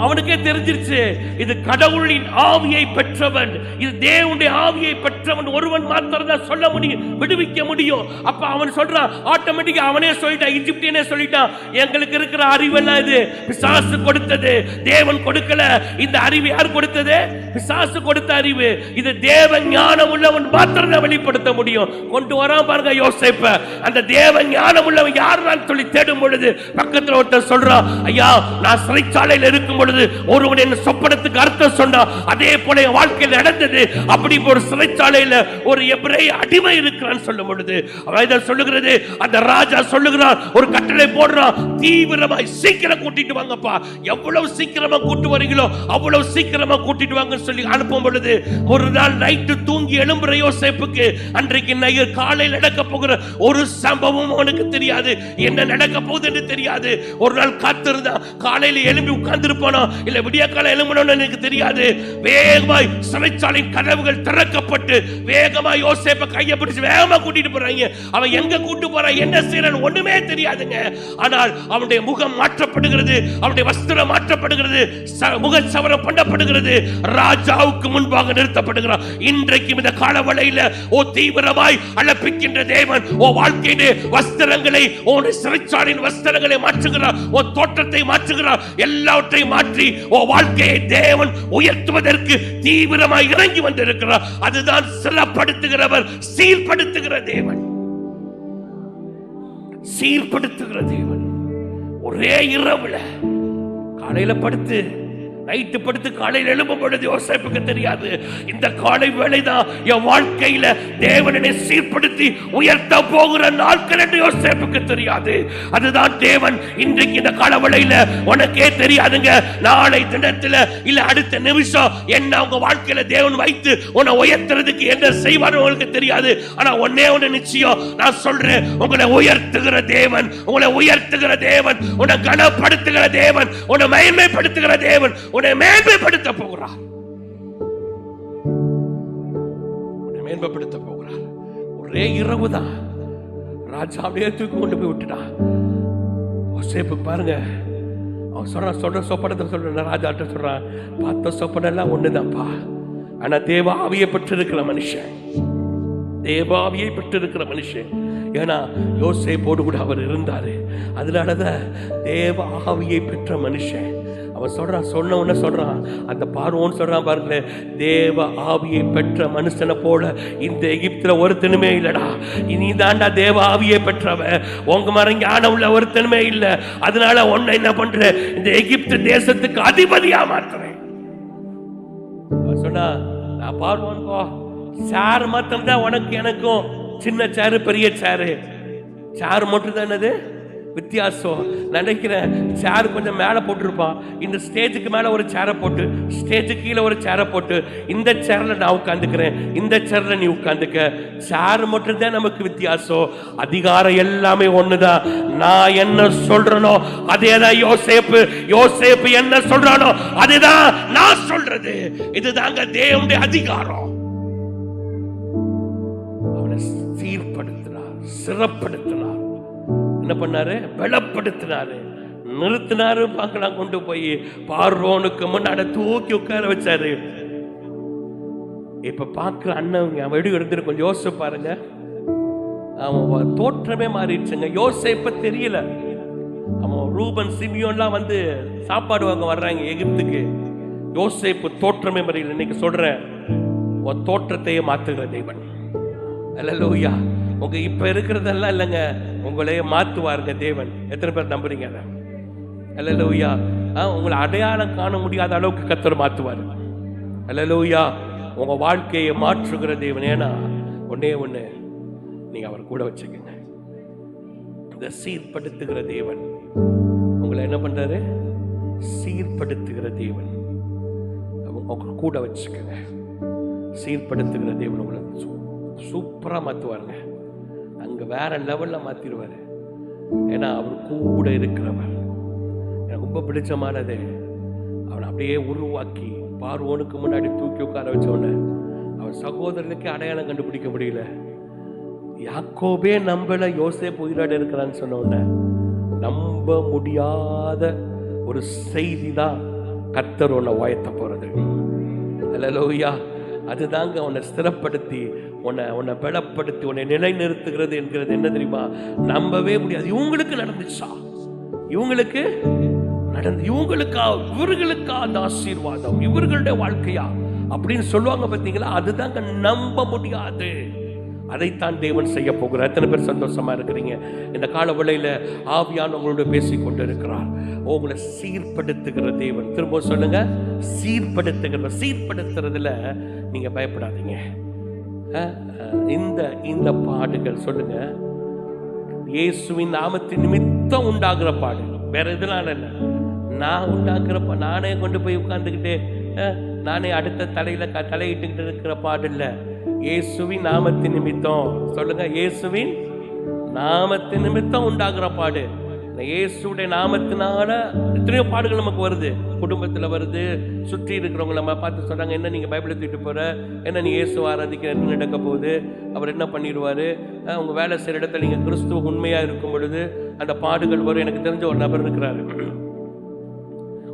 அவனுக்கே தெரிஞ்சிருச்சு, இது கடவுளின் ஆவியை பெற்றவன், இது தேவனுடைய ஆவியை பெற்றவன் ஒருவன் மாத்திரம் தான் சொல்ல முடியும், விடுவிக்க முடியும். அப்ப அவன் சொல்றான், ஆட்டோமேட்டிக்கா அவனே சொல்லிட்டான், எகிப்தியனே சொல்லிட்டான், எங்களுக்கு இருக்கிற அறிவெல்லாம் இது பிசாசு கொடுத்தது, தேவன் கொடுக்கல. இந்த அறிவு யார் கொடுத்தது? பிசாசு கொடுத்த அறிவு. இது தேவ ஞானம் உள்ளவன் மாத்திரம் தான் வெளிப்படுத்த முடியும். கொண்டு வரான் பாருங்க யோசேப்ப. அந்த தேவ ஞானம் உள்ளவன் யாருன்னு சொல்லி தேடும் பொழுது பக்கத்துல ஒருத்தர் சொல்றான், ஐயா நான் சிறைச்சாலையில் இருக்கும் பொழுது ஒருவன் என்ன சொப்பனத்துக்கு அர்த்தம் சொன்னா, அதே போல என் வாழ்க்கையில் நடந்தது. அப்படி ஒரு சிறைச்சாலையில் ஒரு எபிரேய அடிமை இருக்கிறான்னு சொல்லும் பொழுது அவன் சொல்லுகிறது, அந்த ராஜா சொல்லுகிறான், ஒரு கட்டளை போடுறான், தீவிரமாய் சீக்கிரம் கூட்டிட்டு வாங்கப்பா, எவ்வளவு சீக்கிரமா கூட்டு வரீங்களோ அவ்வளவு சீக்கிரமா கூட்டிட்டு வாங்க சொல்லி அனுப்பும் பொழுது ஒரு நாள் நைட்டு தூங்கி எழும்புற யோசேப்புக்கு அன்றைக்கு காலையில் நடக்க போகிற ஒரு சம்பவம் அவனுக்கு தெரியாது, என்ன நடக்க போகுதுன்னு தெரியாது. ஒரு நாள் காத்திருந்தான், காலையில் எழும்பி உட்கார்ந்து இல்ல விடிய கால எழும்பணும் எனக்கு தெரியாது. வேகமாய் சிறைச்சாலையின் கதவுகள் திறக்கப்பட்டு வேகமாய் யோசேப்பை கையை பிடிச்சு வேகமா கூட்டிட்டு போறாங்க. அவன் எங்க கூட்டு போறான், என்ன செய்யறான் ஒண்ணுமே தெரியாதுங்க. ஆனால் அவனுடைய முகம் மாற்றப்படுகிறது, அவனுடைய வஸ்திரம் மாற்றப்படுகிறது, முக சவரம் பண்ணப்படுகிறது, ராஜாவுக்கு முன்பாக நிறுத்தப்படுகிறான். இன்றைக்கும் இந்த காலவளையில ஓ தீவிரமாய் அழைப்பிக்கின்ற தேவன் ஓ வாழ்க்கையிலே வஸ்திரங்களை, ஓ சிறைச்சாலையின் வஸ்திரங்களை மாற்றுகிறார், ஓ தோற்றத்தை மாற்றுகிறார், எல்லாவற்றையும் மாற்றி ஓ வாழ்க்கையை தேவன் உயர்த்துவதற்கு தீவிரமாய் இறங்கி வந்திருக்கிறார். அதுதான் சிலப்படுத்துகிறவர், சீர்படுத்துகிற தேவன், சீர்படுத்துகிற தேவன். ஒரே இரவுல காலையில படுத்து நைட்டு படுத்து காலையில் எழும்பும் பொழுது யோசேப்புக்கு தெரியாது, இந்த காலை வேளைதான் என் வாழ்க்கையில தேவனை சீர்படுத்தி உயர்த்த போகிற நாட்கள் என்று யோசேப்புக்கு தெரியாது. அதுதான் தேவன் இன்றைக்கு இந்த காலவளையில உனக்கே தெரியாதுங்க. நாளை தினத்துல இல்ல அடுத்த நிமிஷம் என்ன உங்க வாழ்க்கையில தேவன் வைத்து உன்னை உயர்த்துறதுக்கு என்ன செய்வார் உங்களுக்கு தெரியாது. ஆனா ஒன்னே ஒண்ணு நிச்சயம் நான் சொல்றேன், உங்களை உயர்த்துகிற தேவன், உங்களை உயர்த்துகிற தேவன், உன்னை கனப்படுத்துகிற தேவன், உன்னை மேன்மைப்படுத்துகிற தேவன் உன்னை மேன்மைப்படுத்த போகிறார், உன்னை மேன்மைப்படுத்த போகிறார். ஒரே இரவுதான் ராஜாவே தூக்கி கொண்டு போய் விட்டுட்டான். யோசேப்புக்கு பாருங்க, அவன் சொல்ற சொப்பனத்தை சொல்ற ராஜாட்ட சொல்றான், பார்த்த சொப்பனம் எல்லாம் ஒண்ணுதான்ப்பா, ஆனா தேவ ஆவியை பெற்றிருக்கிற மனுஷன், தேவாவியை பெற்றிருக்கிற மனுஷன். ஏன்னா யோசேப்போடு கூட அவர் இருந்தாரு, அதனாலதான் தேவ ஆவியை பெற்ற மனுஷன். அவன் சொல்றான், சொன்ன உடனே சொல்றான், அந்த பார்வோன் சொல்றான் பாருங்க, தேவ ஆவியை பெற்ற மனுஷனை போல இந்த எகிப்துல ஒருத்தனுமே இல்லடா, நீ தாண்டா தேவ ஆவியை பெற்றவன், உங்க மாதிரி ஞானம் உள்ள ஒருத்தனுமே இல்ல, அதனால உன்னை என்ன பண்ற, இந்த எகிப்து தேசத்துக்கு அதிபதியா மாத்துறேன். சொன்னா, நான் பார்வோன் போ, சேர் மாத்திரம் தான் உனக்கு எனக்கும், சின்ன சேரு பெரிய சேரு, சேர் மட்டும் தான் என்னது வித்தியாசம். நினைக்கிறேன் சேர் கொஞ்சம் மேலே போட்டிருப்பான், இந்த ஸ்டேஜுக்கு மேலே ஒரு சேரை போட்டு, ஸ்டேஜுக்கு கீழே ஒரு சேரை போட்டு, இந்த சேர்ல நான் உட்காந்துக்கிறேன், இந்த சேர்ல நீ உட்காந்துக்க, சேர் மட்டும் தான் நமக்கு வித்தியாசம், அதிகாரம் எல்லாமே ஒண்ணுதான். நான் என்ன சொல்றனோ அதேதான் யோசேப்பு, யோசேப்பு என்ன சொல்றானோ அதுதான் நான் சொல்றது. இதுதாங்க தேவனுடைய அதிகாரம். அவனை சீர்படுத்தினார், சிறப்படுத்தினார், என்ன பண்ணாரு, பலப்படுத்தினாரு, நிறுத்தினாரு. பார்க்கலாம், கொண்டு போய் பார்வோனுக்கு முன்னாடி தூக்கி உட்கார வச்சாரு. இப்ப பார்க்கிற அண்ணன் வெடி எடுத்துட்டு கொஞ்சம் யோசிச்சு பாருங்க, அவன் தோற்றமே மாறிடுச்சுங்க. யோசேப்ப தெரியல, அவன் ரூபன் சிமியோன்லாம் வந்து சாப்பாடு வாங்க வர்றாங்க எகிப்துக்கு, யோசேப்பு தோற்றமே மாறில. இன்னைக்கு சொல்றேன், உன் தோற்றத்தையே மாத்துகிற தேவன். அல்லேலூயா. உங்க இப்ப இருக்கிறதெல்லாம் இல்லைங்க, உங்களையே மாத்துவாருங்க தேவன். எத்தனை பேர் நம்புறீங்க? அல்லேலூயா. உங்களை அடையாளம் காண முடியாத அளவுக்கு கர்த்தர் மாத்துவாரு. அல்லேலூயா. உங்க வாழ்க்கையை மாற்றுகிற தேவன். ஏன்னா ஒன்னே ஒண்ணு, நீங்க அவர் கூட வச்சுக்கங்க, இந்த சீர்படுத்துகிற தேவன். உங்களை என்ன பண்றாரு? சீர்படுத்துகிற தேவன். உங்க கூட வச்சுக்கங்க. சீர்படுத்துகிற தேவன் உங்களை சூப்பரா மாத்துவாருங்க. அங்க வேற லெவல்ல மாத்திடுவாரு. ஏன்னா அவர் கூட இருக்கிறவர். எனக்கு ரொம்ப பிடிச்சமானது, அவனை அப்படியே உருவாக்கி பார்வோனுக்கு முன்னாடி தூக்கி உட்கார வச்சோடனே அவன் சகோதரனுக்கு அடையாளம் கண்டுபிடிக்க முடியல. யாக்கோபே நம்பல யோசேப்பு உயிரோடு இருக்கிறான்னு சொன்ன உடனே நம்ப முடியாத ஒரு செய்தி தான் கர்த்தர் உன்னை உயர்த்த போறது. அல்லேலூயா. அதுதாங்க உன்னை ஸ்திரப்படுத்தி உன்னை பலப்படுத்தி உன்னை நிலைநிறுத்துகிறது என்கிறது. என்ன தெரியுமா? நம்பவே முடியாது. இவங்களுக்கு நடந்துச்சா? இவங்களுக்கா இவர்களுக்கா அந்த ஆசீர்வாதம், இவர்களுடைய வாழ்க்கையா அப்படின்னு சொல்லுவாங்க பார்த்தீங்களா? அதுதாங்க நம்ப முடியாது. அதைத்தான் தேவன் செய்ய போகிறார். எத்தனை பேர் சந்தோஷமா இருக்கிறீங்க? இந்த கால வேளையில ஆவியானவர் உங்களோட பேசிக் கொண்டு இருக்கிறார். உங்களை சீர்படுத்துகிற தேவன். திரும்ப சொல்லுங்க, சீர்படுத்துறதுல நீங்க பயப்படாதீங்க. இந்த பாடுகள் சொல்லுங்க, இயேசுவின் நாமத்தின் நிமித்தம் உண்டாகிற பாடு. வேற எதுனால இல்ல, நான் உண்டாக்குற நானே கொண்டு போய் உட்கார்ந்துக்கிட்டு நானே அடுத்த தலையிட்டுக்கிட்டு இருக்கிற பாடு இல்ல. இயேசுவின் நாமத்தின் நிமித்தம் சொல்லுங்க, இயேசுவின் நாமத்தின் நிமித்தம் உண்டாகிற பாடு. இயேசுடைய நாமத்தினால எத்தனையோ பாடுகள் நமக்கு வருது, குடும்பத்தில் வருது. சுற்றி இருக்கிறவங்க நம்ம பார்த்து சொல்றாங்க, என்ன நீங்க பைபிளை தூக்கிட்டு போற, என்ன நீ இயேசு ஆராதிக்கிற, என்ன நடக்க போகுது, அவர் என்ன பண்ணிடுவாரு. உங்க வேலை செய்யற இடத்துல நீங்க கிறிஸ்துவ உண்மையா இருக்கும் பொழுது அந்த பாடுகள் வரும். எனக்கு தெரிஞ்ச ஒரு நபர் இருக்கிறாரு,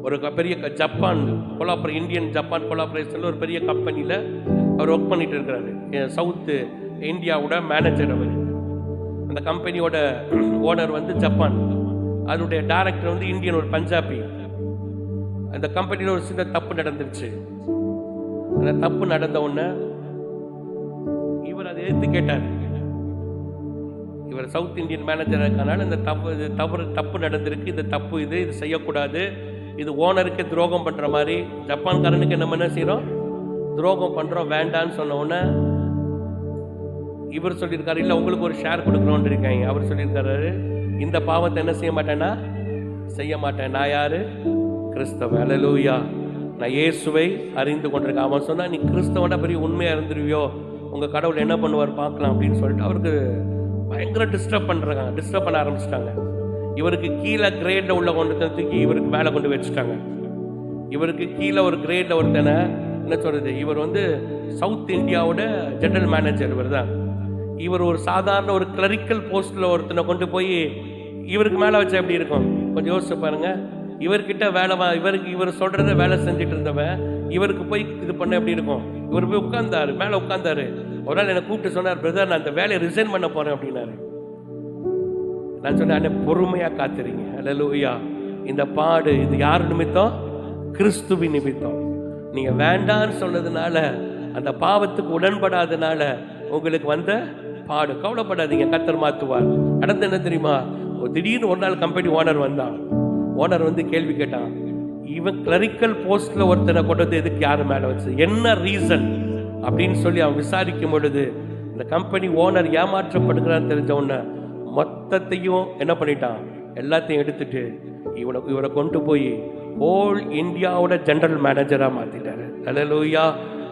ஒரு பெரிய ஜப்பான் இந்தியன் ஜப்பான் கொலாபரேஷன்ல ஒரு பெரிய கம்பெனியில அவர் ஒர்க் பண்ணிட்டு இருக்கிறாரு. சவுத் இந்தியாவோட மேனேஜர் அவர். அந்த கம்பெனியோட ஓனர் வந்து ஜப்பான், அதனுடைய டைரக்டர் வந்து இந்தியன், ஒரு பஞ்சாபி. அந்த கம்பெனியில் ஒரு சின்ன தப்பு நடந்துருச்சு. அந்த தப்பு நடந்த உடனே இவர் அதை எடுத்து கேட்டார். இவர் சவுத் இந்தியன் மேனேஜர் இருக்கனால இந்த தப்பு நடந்திருக்கு, இந்த தப்பு இது செய்யக்கூடாது, இது ஓனருக்கு துரோகம் பண்ற மாதிரி, ஜப்பான்காரனுக்கு என்ன செய்யறோம், துரோகம் பண்றோம், வேண்டான்னு சொன்ன உடனே இவர் சொல்லியிருக்காரு, இல்லை உங்களுக்கு ஒரு ஷேர் கொடுக்குறோன்னு இருக்காங்க. அவர் சொல்லியிருக்காரு, இந்த பாவத்தை என்ன செய்ய மாட்டேன்னா செய்ய மாட்டேன். நான் யாரு? கிறிஸ்தவன். அல்லேலூயா. நான் இயேசுவை அறிந்து கொண்டிருக்கேன். அவன் சொன்னா, நீ கிறிஸ்தவனா பெரிய உண்மையா இருந்துருவியோ, உங்க கடவுள் என்ன பண்ணுவார் பார்க்கலாம் அப்படின்னு சொல்லிட்டு அவருக்கு பயங்கர டிஸ்டர்ப் பண்ண ஆரம்பிச்சிட்டாங்க. இவருக்கு கீழே கிரேட்ல உள்ள கொண்டு தூக்கி இவருக்கு மேலே கொண்டு வச்சுட்டாங்க. இவருக்கு கீழே ஒரு கிரேட்ல ஒருத்தனை என்ன சொல்றது, இவர் வந்து சவுத் இந்தியாவோட ஜெனரல் மேனேஜர். இவர் தான். இவர் ஒரு சாதாரண ஒரு கிளரிக்கல் போஸ்ட்ல ஒருத்தனை கொண்டு போய் இவருக்கு மேல வச்சா எப்படி இருக்கும் கொஞ்சம் யோசிச்சு பாருங்க. இவர்கிட்ட இவர் சொல்றத வேலை செஞ்சுட்டு இருந்தவன் இவருக்கு போய் இது பண்ண எப்படி இருக்கும். இவர் போய் உட்கார்ந்தாரு, மேல உட்கார்ந்தாரு. ஒரு நாள் என்னை கூப்பிட்டு சொன்னார், பிரதர் நான் அந்த வேலையை ரிசைன் பண்ண போறேன் அப்படின்னாரு. நான் சொன்னேன், பொறுமையா காத்துறீங்க. அல்லேலூயா. இந்த பாடு இது யார் நிமித்தம்? கிறிஸ்துவின் நிமித்தம். நீங்க வேண்டான்னு சொன்னதுனால, அந்த பாவத்துக்கு உடன்படாதனால உங்களுக்கு வந்த பாடு. கவலைப்படாதீங்க, கர்த்தர் மாத்துவார். நடந்து என்ன தெரியுமா, திடீர்னு ஒரு நாள் கம்பெனி ஓனர் வந்தான். ஓனர் வந்து கேள்வி கேட்டான், இவன் கிளரிக்கல் போஸ்ட்ல ஒருத்தனை கொண்டு வந்து எதுக்கு யாரு மேல வச்சு, என்ன ரீசன் அப்படின்னு சொல்லி அவன் விசாரிக்கும் பொழுது இந்த கம்பெனி ஓனர் ஏமாற்றப்படுகிறான்னு தெரிஞ்ச உடனே மொத்தத்தையும் என்ன பண்ணிட்டான், எல்லாத்தையும் எடுத்துட்டு இவரை கொண்டு போய் ஹோல் இந்தியாவோட ஜெனரல் மேனேஜரா மாத்திட்டாரு. அல்லேலூயா.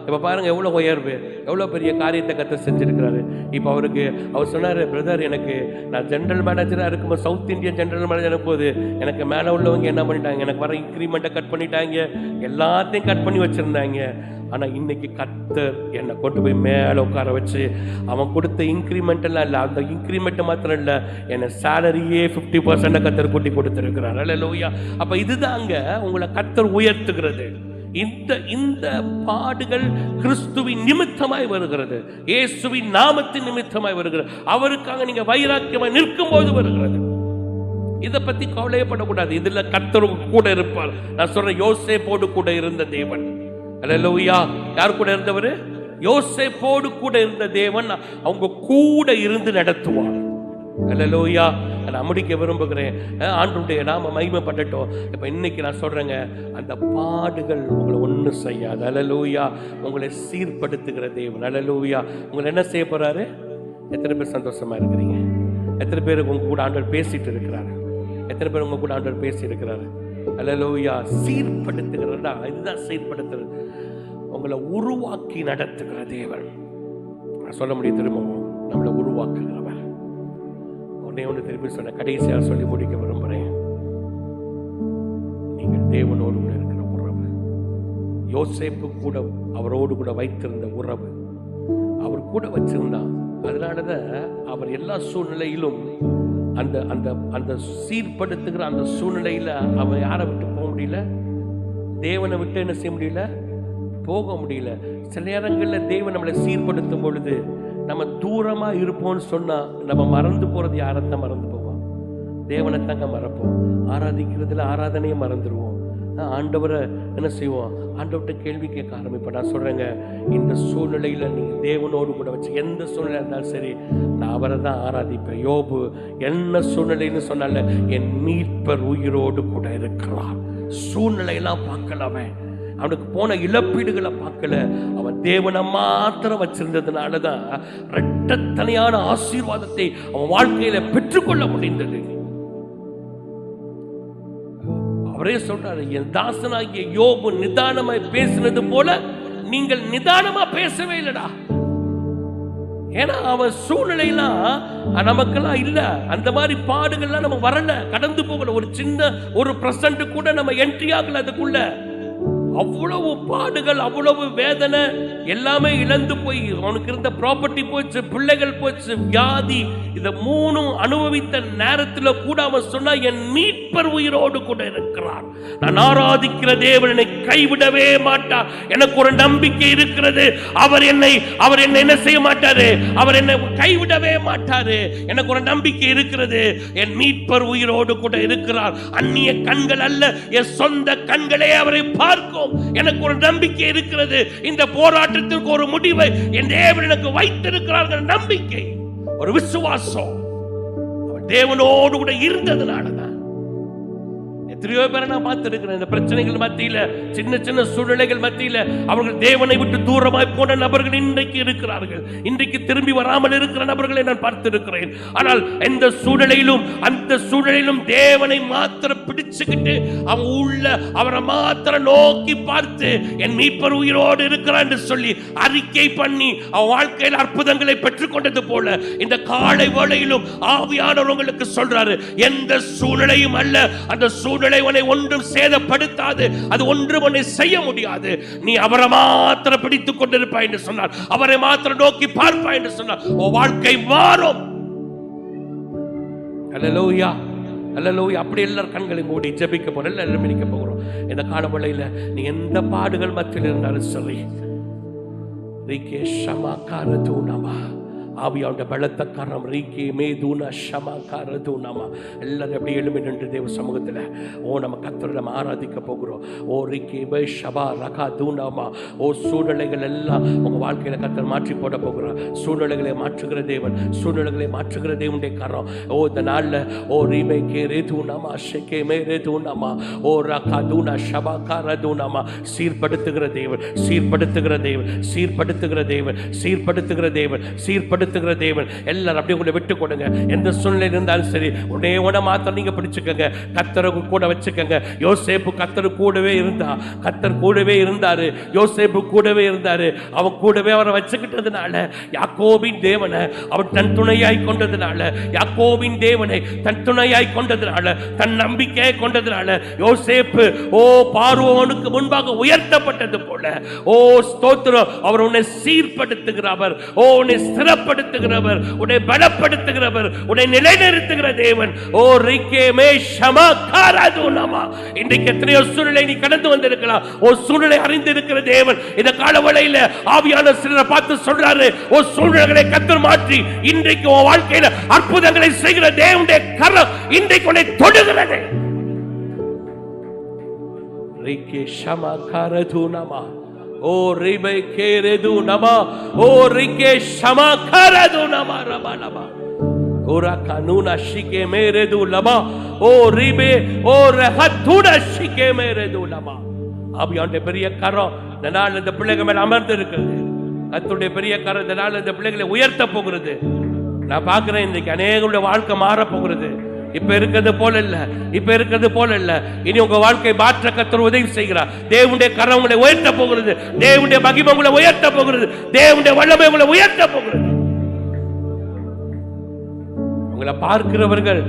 இப்போ பாருங்க எவ்வளோ உயர்வு, எவ்வளோ பெரிய காரியத்தை கர்த்தர் செஞ்சிருக்கிறாரு. இப்போ அவர் சொன்னார், பிரதர் எனக்கு நான் ஜெனரல் மேனேஜராக இருக்கும்போது, சவுத் இந்தியன் ஜெனரல் மேனேஜர் இருக்கும்போது எனக்கு மேலே உள்ளவங்க என்ன பண்ணிட்டாங்க, எனக்கு வர இன்க்ரிமெண்ட்டை கட் பண்ணிட்டாங்க, எல்லாத்தையும் கட் பண்ணி வச்சுருந்தாங்க. ஆனால் இன்னைக்கு கர்த்தர் என்னை கொண்டு போய் மேலே உட்கார வச்சு அவன் கொடுத்த இன்க்ரிமெண்ட் எல்லாம் இல்லை, அந்த இன்க்ரிமெண்ட் மாத்திரம் இல்லை, என்னை சேலரியே 50% கர்த்தர் கூட்டி கொடுத்துருக்கிறார். அல்லேலூயா. அப்போ இதுதாங்க உங்களை கர்த்தர் உயர்த்துகிறது. இந்த பாடுகள் கிறிஸ்துவின் நிமித்தமாய் வருகிறது, இயேசுவின் நாமத்தின் நிமித்தமாய் வருகிறது. அவருக்காக நீங்க வைராக்கியமாய் நிற்கும் போது வருகிறது. இதை பத்தி கவலையப்படக்கூடாது. இதுல கர்த்தர் கூட இருப்பார். நான் சொல்றேன், யோசேப்போடு கூட இருந்த தேவன். அல்லேலூயா. யார் கூட இருந்தவர்? யோசேப்போடு கூட இருந்த தேவன் அவங்க கூட இருந்து நடத்துவார். அல்லேலூயா. நான் முடிக்க விரும்புகிறேன். ஆண்டவருடைய நாம மகிமைப்படட்டும். இப்ப இன்னைக்கு நான் சொல்றேங்க, அந்த பாடுகள் உங்களை ஒன்றும் செய்யாது. அல்லேலூயா. உங்களை சீர்படுத்துகிற தேவன். அல்லேலூயா. உங்களை என்ன செய்ய போறாரு? எத்தனை பேர் சந்தோஷமா இருக்கிறீங்க? எத்தனை பேருக்கு உங்க கூட ஆண்டவர் பேசிட்டு இருக்கிறாரு? எத்தனை பேர் உங்க கூட ஆண்டவர் பேசி இருக்கிறாரு? அல்லேலூயா. சீர்படுத்துகிறதா, இதுதான் சீர்படுத்துறது. உங்களை உருவாக்கி நடத்துகிற தேவன். சொல்ல முடியும் திரும்பவும், நம்மளை உருவாக்குகிறவர். ஒன்று திரும்பி சொன்ன, கடைசியாக சொல்லி முடிக்க விரும்புகிறேன். நீங்கள் தேவனோடு கூட இருக்கிற உறவு, யோசேப்பு கூட அவரோடு கூட வைத்திருந்த உறவு, அவர் கூட வச்சிருந்தா. அதனாலதான் அவர் எல்லா சூழ்நிலையிலும் அந்த அந்த அந்த சீர்படுத்துகிற அந்த சூழ்நிலையில அவன் யாரை விட்டு போக முடியல? தேவனை விட்டு என்ன செய்ய முடியல? போக முடியல. சில நேரங்களில் தேவன் நம்மளை சீர்படுத்தும் பொழுது நம்ம தூரமா இருப்போம்னு சொன்னா நம்ம மறந்து போறது யாரைத்தான் மறந்து போவோம்? தேவனை தாங்க மறப்போம். ஆராதிக்கிறதுல ஆராதனையை மறந்துடுவோம். ஆண்டவரை என்ன செய்வோம்? ஆண்டவர்கிட்ட கேள்வி கேட்க ஆரம்பிப்பேன். நான் சொல்றேங்க, இந்த சூழ்நிலையில நீங்க தேவனோடு கூட வச்சு எந்த சூழ்நிலை இருந்தாலும் சரி, நான் அவரை தான் ஆராதிப்பேன். யோபு என்ன சூழ்நிலைன்னு சொன்னால, என் மீட்பர் உயிரோடு கூட இருக்கிறார். சூழ்நிலையெல்லாம் பார்க்கலாமே, அவனுக்கு போன இழப்பீடுகளை பார்க்கல, அவன் தேவனை மாத்திரம் வச்சிருந்ததுனாலதான் இரட்டத்தனையான ஆசீர்வாதத்தை அவன் வாழ்க்கையில பெற்றுக்கொள்ள முடிந்தது. அவரே சொல்றாரு, என் தாசனாகிய யோபு நிதானமாய் பேசினது போல நீங்கள் நிதானமா பேசவே இல்லடா. ஏன்னா அவன் சூழ்நிலையெல்லாம் நமக்கெல்லாம் இல்ல, அந்த மாதிரி பாடுகள்லாம் நம்ம வரல, கடந்து போகல. ஒரு சின்ன ஒரு பிரசன்ட் கூட நம்ம என்ட்ரி ஆகல அதுக்குள்ள. அவ்வளவு பாடுகள், அவ்வளவு வேதனை, எல்லாமே இழந்து போய் அவனுக்கு இருந்த ப்ராப்பர்ட்டி போச்சு, பிள்ளைகள் போச்சு, வியாதி, இத மூணும் அனுபவித்த நேரத்தில் கூட அவன் சொன்னா, என் மீட்பர் உயிரோடு கூட இருக்கிறார். நான் ஆராதிக்கிற தேவன் என்னை கைவிடவே மாட்டார். எனக்கு ஒரு நம்பிக்கை இருக்கிறது. அவர் என்னை என்ன செய்ய மாட்டாரு, அவர் என்னை கைவிடவே மாட்டாரு. எனக்கு ஒரு நம்பிக்கை இருக்கிறது. என் மீட்பர் உயிரோடு கூட இருக்கிறார். அந்நிய கண்கள் அல்ல, என் சொந்த கண்களே அவரை பார்க்கும். எனக்கு ஒரு நம்பிக்கை இருக்கிறது. இந்த போராட்டத்திற்கு ஒரு முடிவை என் தேவன் எனக்கு வைத்திருக்கிறார்கள். நம்பிக்கை, ஒரு விசுவாசம் தேவனோடு கூட இருந்ததுனாலதான். எத்தனையோ பேரை நான் பார்த்திருக்கிறேன், இந்த பிரச்சனைகள் மத்தியில, சின்ன சின்ன சூழ்நிலைகள் மத்தியில அவர்கள் தேவனை விட்டு தூரமாய் போன நபர்கள் இன்றைக்கு இருக்கிறார்கள். இன்றைக்கு திரும்பி வராமல் இருக்கிற நபர்களை நான் பார்த்திருக்கிறேன். ஆனால் எந்த சூழ்நிலையிலும், அந்த சூழ்நிலையிலும் தேவனை மாத்திரம் பிடிச்சுக்கிட்டு அவன் உள்ள அவரை மாத்திரம் நோக்கி பார்த்து, என் மீட்பர் உயிரோடு இருக்கிறான் என்று சொல்லி அறிக்கை பண்ணி அவன் வாழ்க்கையில் அற்புதங்களை பெற்றுக்கொண்டது போல இந்த காலை வேளையிலும் ஆவியானவர் உங்களுக்கு சொல்றாரு, எந்த சூழ்நிலையும் அல்ல, அந்த சூழ்நிலை உன்னை ஒன்றும் சேதப்படுத்தாது, அது ஒன்றும் உன்னை செய்ய முடியாது. நீ அவரை மாத்திரம் பிடித்துக் கொண்டிருப்பாய் என்று சொன்னார், அவரை மாத்திரம் நோக்கி பார்ப்பாய் என்று சொன்னார், உன் வாழ்க்கை மாறும். அல்லேலூயா, அல்லேலூயா. அப்படி எல்லாரும் கண்களை மூடி ஜெபிக்க போறோம், எல்லாரும் நிக்க போகிறோம். இந்த காலவளையில நீ எந்த பாடுகள் மத்தியில் இருந்தாலும் சரி, ரீகே ஷமா காரதூனமா, ஆவியாவுடைய பலத்த கரம் ரீகே மேதுனா ஷமா காரதூனமா. எல்லாரும் எப்படி எழும்பி நின்று தேவ சமூகத்தில் நம்ம கர்த்தரை நம்ம ஆராதிக்க போகிறோம். ஓ ரீகே பை ஷபா ரகா தூனமா. ஓ சூழ்நிலைகள் எல்லாம் உங்க வாழ்க்கையில கர்த்தர் மாற்றி போட போகிறார். சூழ்நிலைகளை மாற்றுகிற தேவன், சூழ்நிலைகளை மாற்றுகிற தேவனுடைய கரம். ஓ இந்த நாள்ல ஓ ரீமே கே ரேதுனமா ஷெகே மே ரேதுனமா ஓ ரகா தூனா ஷபா காரதூனமா. சீர்படுத்துகிற தேவன், சீர்படுத்துகிற தேவன், சீர்படுத்துகிற தேவன், சீர்படுத்துகிற தேவன், சீர்படுத்துகிற தேவன். எல்லாரும் அப்படியே உங்களை விட்டு கொடுங்க. எந்த சூழ்நிலையில் இருந்தாலும் சரி, உடனே மாத்திரம் நீங்க பிடிச்சுக்கங்க, கர்த்தரை கூட வச்சுக்கங்க. யோசேப்பு கர்த்தர் கூடவே இருந்தா, கர்த்தர் கூடவே இருந்தாரு, யோசேப்பு கூடவே இருந்தாரு. அவன் கூடவே அவரை வச்சுக்கிட்டதுனால, யாக்கோபின் தேவனை அவன் தன் துணையாய் கொண்டதுனால, யாக்கோபின் தேவனை தன் துணையாய் கொண்டதுனால, தன் நம்பிக்கையை கொண்டதுனால யோசேப்பு ஓ பார்வோனுக்கு முன்பாக உயர்த்தப்பட்டது போல, ஓ ஸ்தோத்திரம், அவர் உன்னை சீர்படுத்துகிறவர், ஓ உன்னை ஸ்திரப்படுத்துகிறவர், உன்னை பலப்படுத்துகிறவர், உன்னை நிலைநிறுத்துகிற தேவன். ஓ ரிகே மே ஷமா காரதுனமா. இன்றைக்கு எத்தனையோ சூழ்நிலை நீ கடந்து வந்திருக்கலாம். ஓ சூழ்நிலை அறிந்து இருக்கிற தேவன் இந்த காலவளையில ஆவியான சிலரை பார்த்து சொல்றாரு, ஓ சூழ்நிலைகளை கர்த்தர் மாற்றி இன்றைக்கு உன் வாழ்க்கையில அற்புதங்களை செய்கிற தேவனுடைய கரம் இன்றைக்கு உன்னை தொடுகிறது. ரிகே ஷமா காரதுனமா. ஓ ரிபே கேரது நமா. ஓ ரிகே ஷமா கரது நமா ரபா நமா. ஓரா கானூனா ஷிகே மேரது லமா. ஓ ரிபே ஓ ரஹதுனா ஷிகே மேரது லமா. ஆவியானவருடைய பெரிய கரம் இந்த நாள் இந்த பிள்ளைகள் மேல அமர்ந்து இருக்கிறது. கர்த்தருடைய பெரிய கரம் இந்த நாள் இந்த பிள்ளைகளை உயர்த்த போகிறது. நான் பார்க்கிறேன், இன்றைக்கு அநேகருடைய வாழ்க்கை மாற போகிறது. இப்ப இருக்கிறது போல இல்ல, இப்ப இருக்கிறது போல இல்ல. இனி உங்க வாழ்க்கை மாற்ற கர்த்தர் உதவி செய்கிறார். தேவனுடைய கரம் உங்களை உயர்த்த போகிறது. தேவனுடைய மகிமை உங்களை உயர்த்த போகிறது. தேவனுடைய வல்லமை உங்களை உயர்த்த போகிறது. உங்களை பார்க்கிறவர்கள்,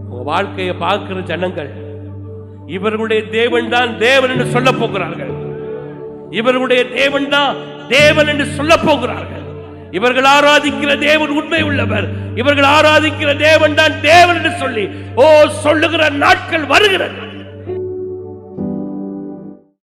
உங்க வாழ்க்கையை பார்க்கிற ஜனங்கள், இவர்களுடைய தேவன் தான் தேவன் என்று சொல்ல போகிறார்கள். இவர்களுடைய தேவன் தான் தேவன் என்று சொல்ல போகிறார்கள். இவர்கள் ஆராதிக்கிற தேவன் உண்மை உள்ளவர், இவர்கள் ஆராதிக்கிற தேவன் தான் தேவன் என்று சொல்லி சொல்லுகிற நாட்கள் வருகிறது.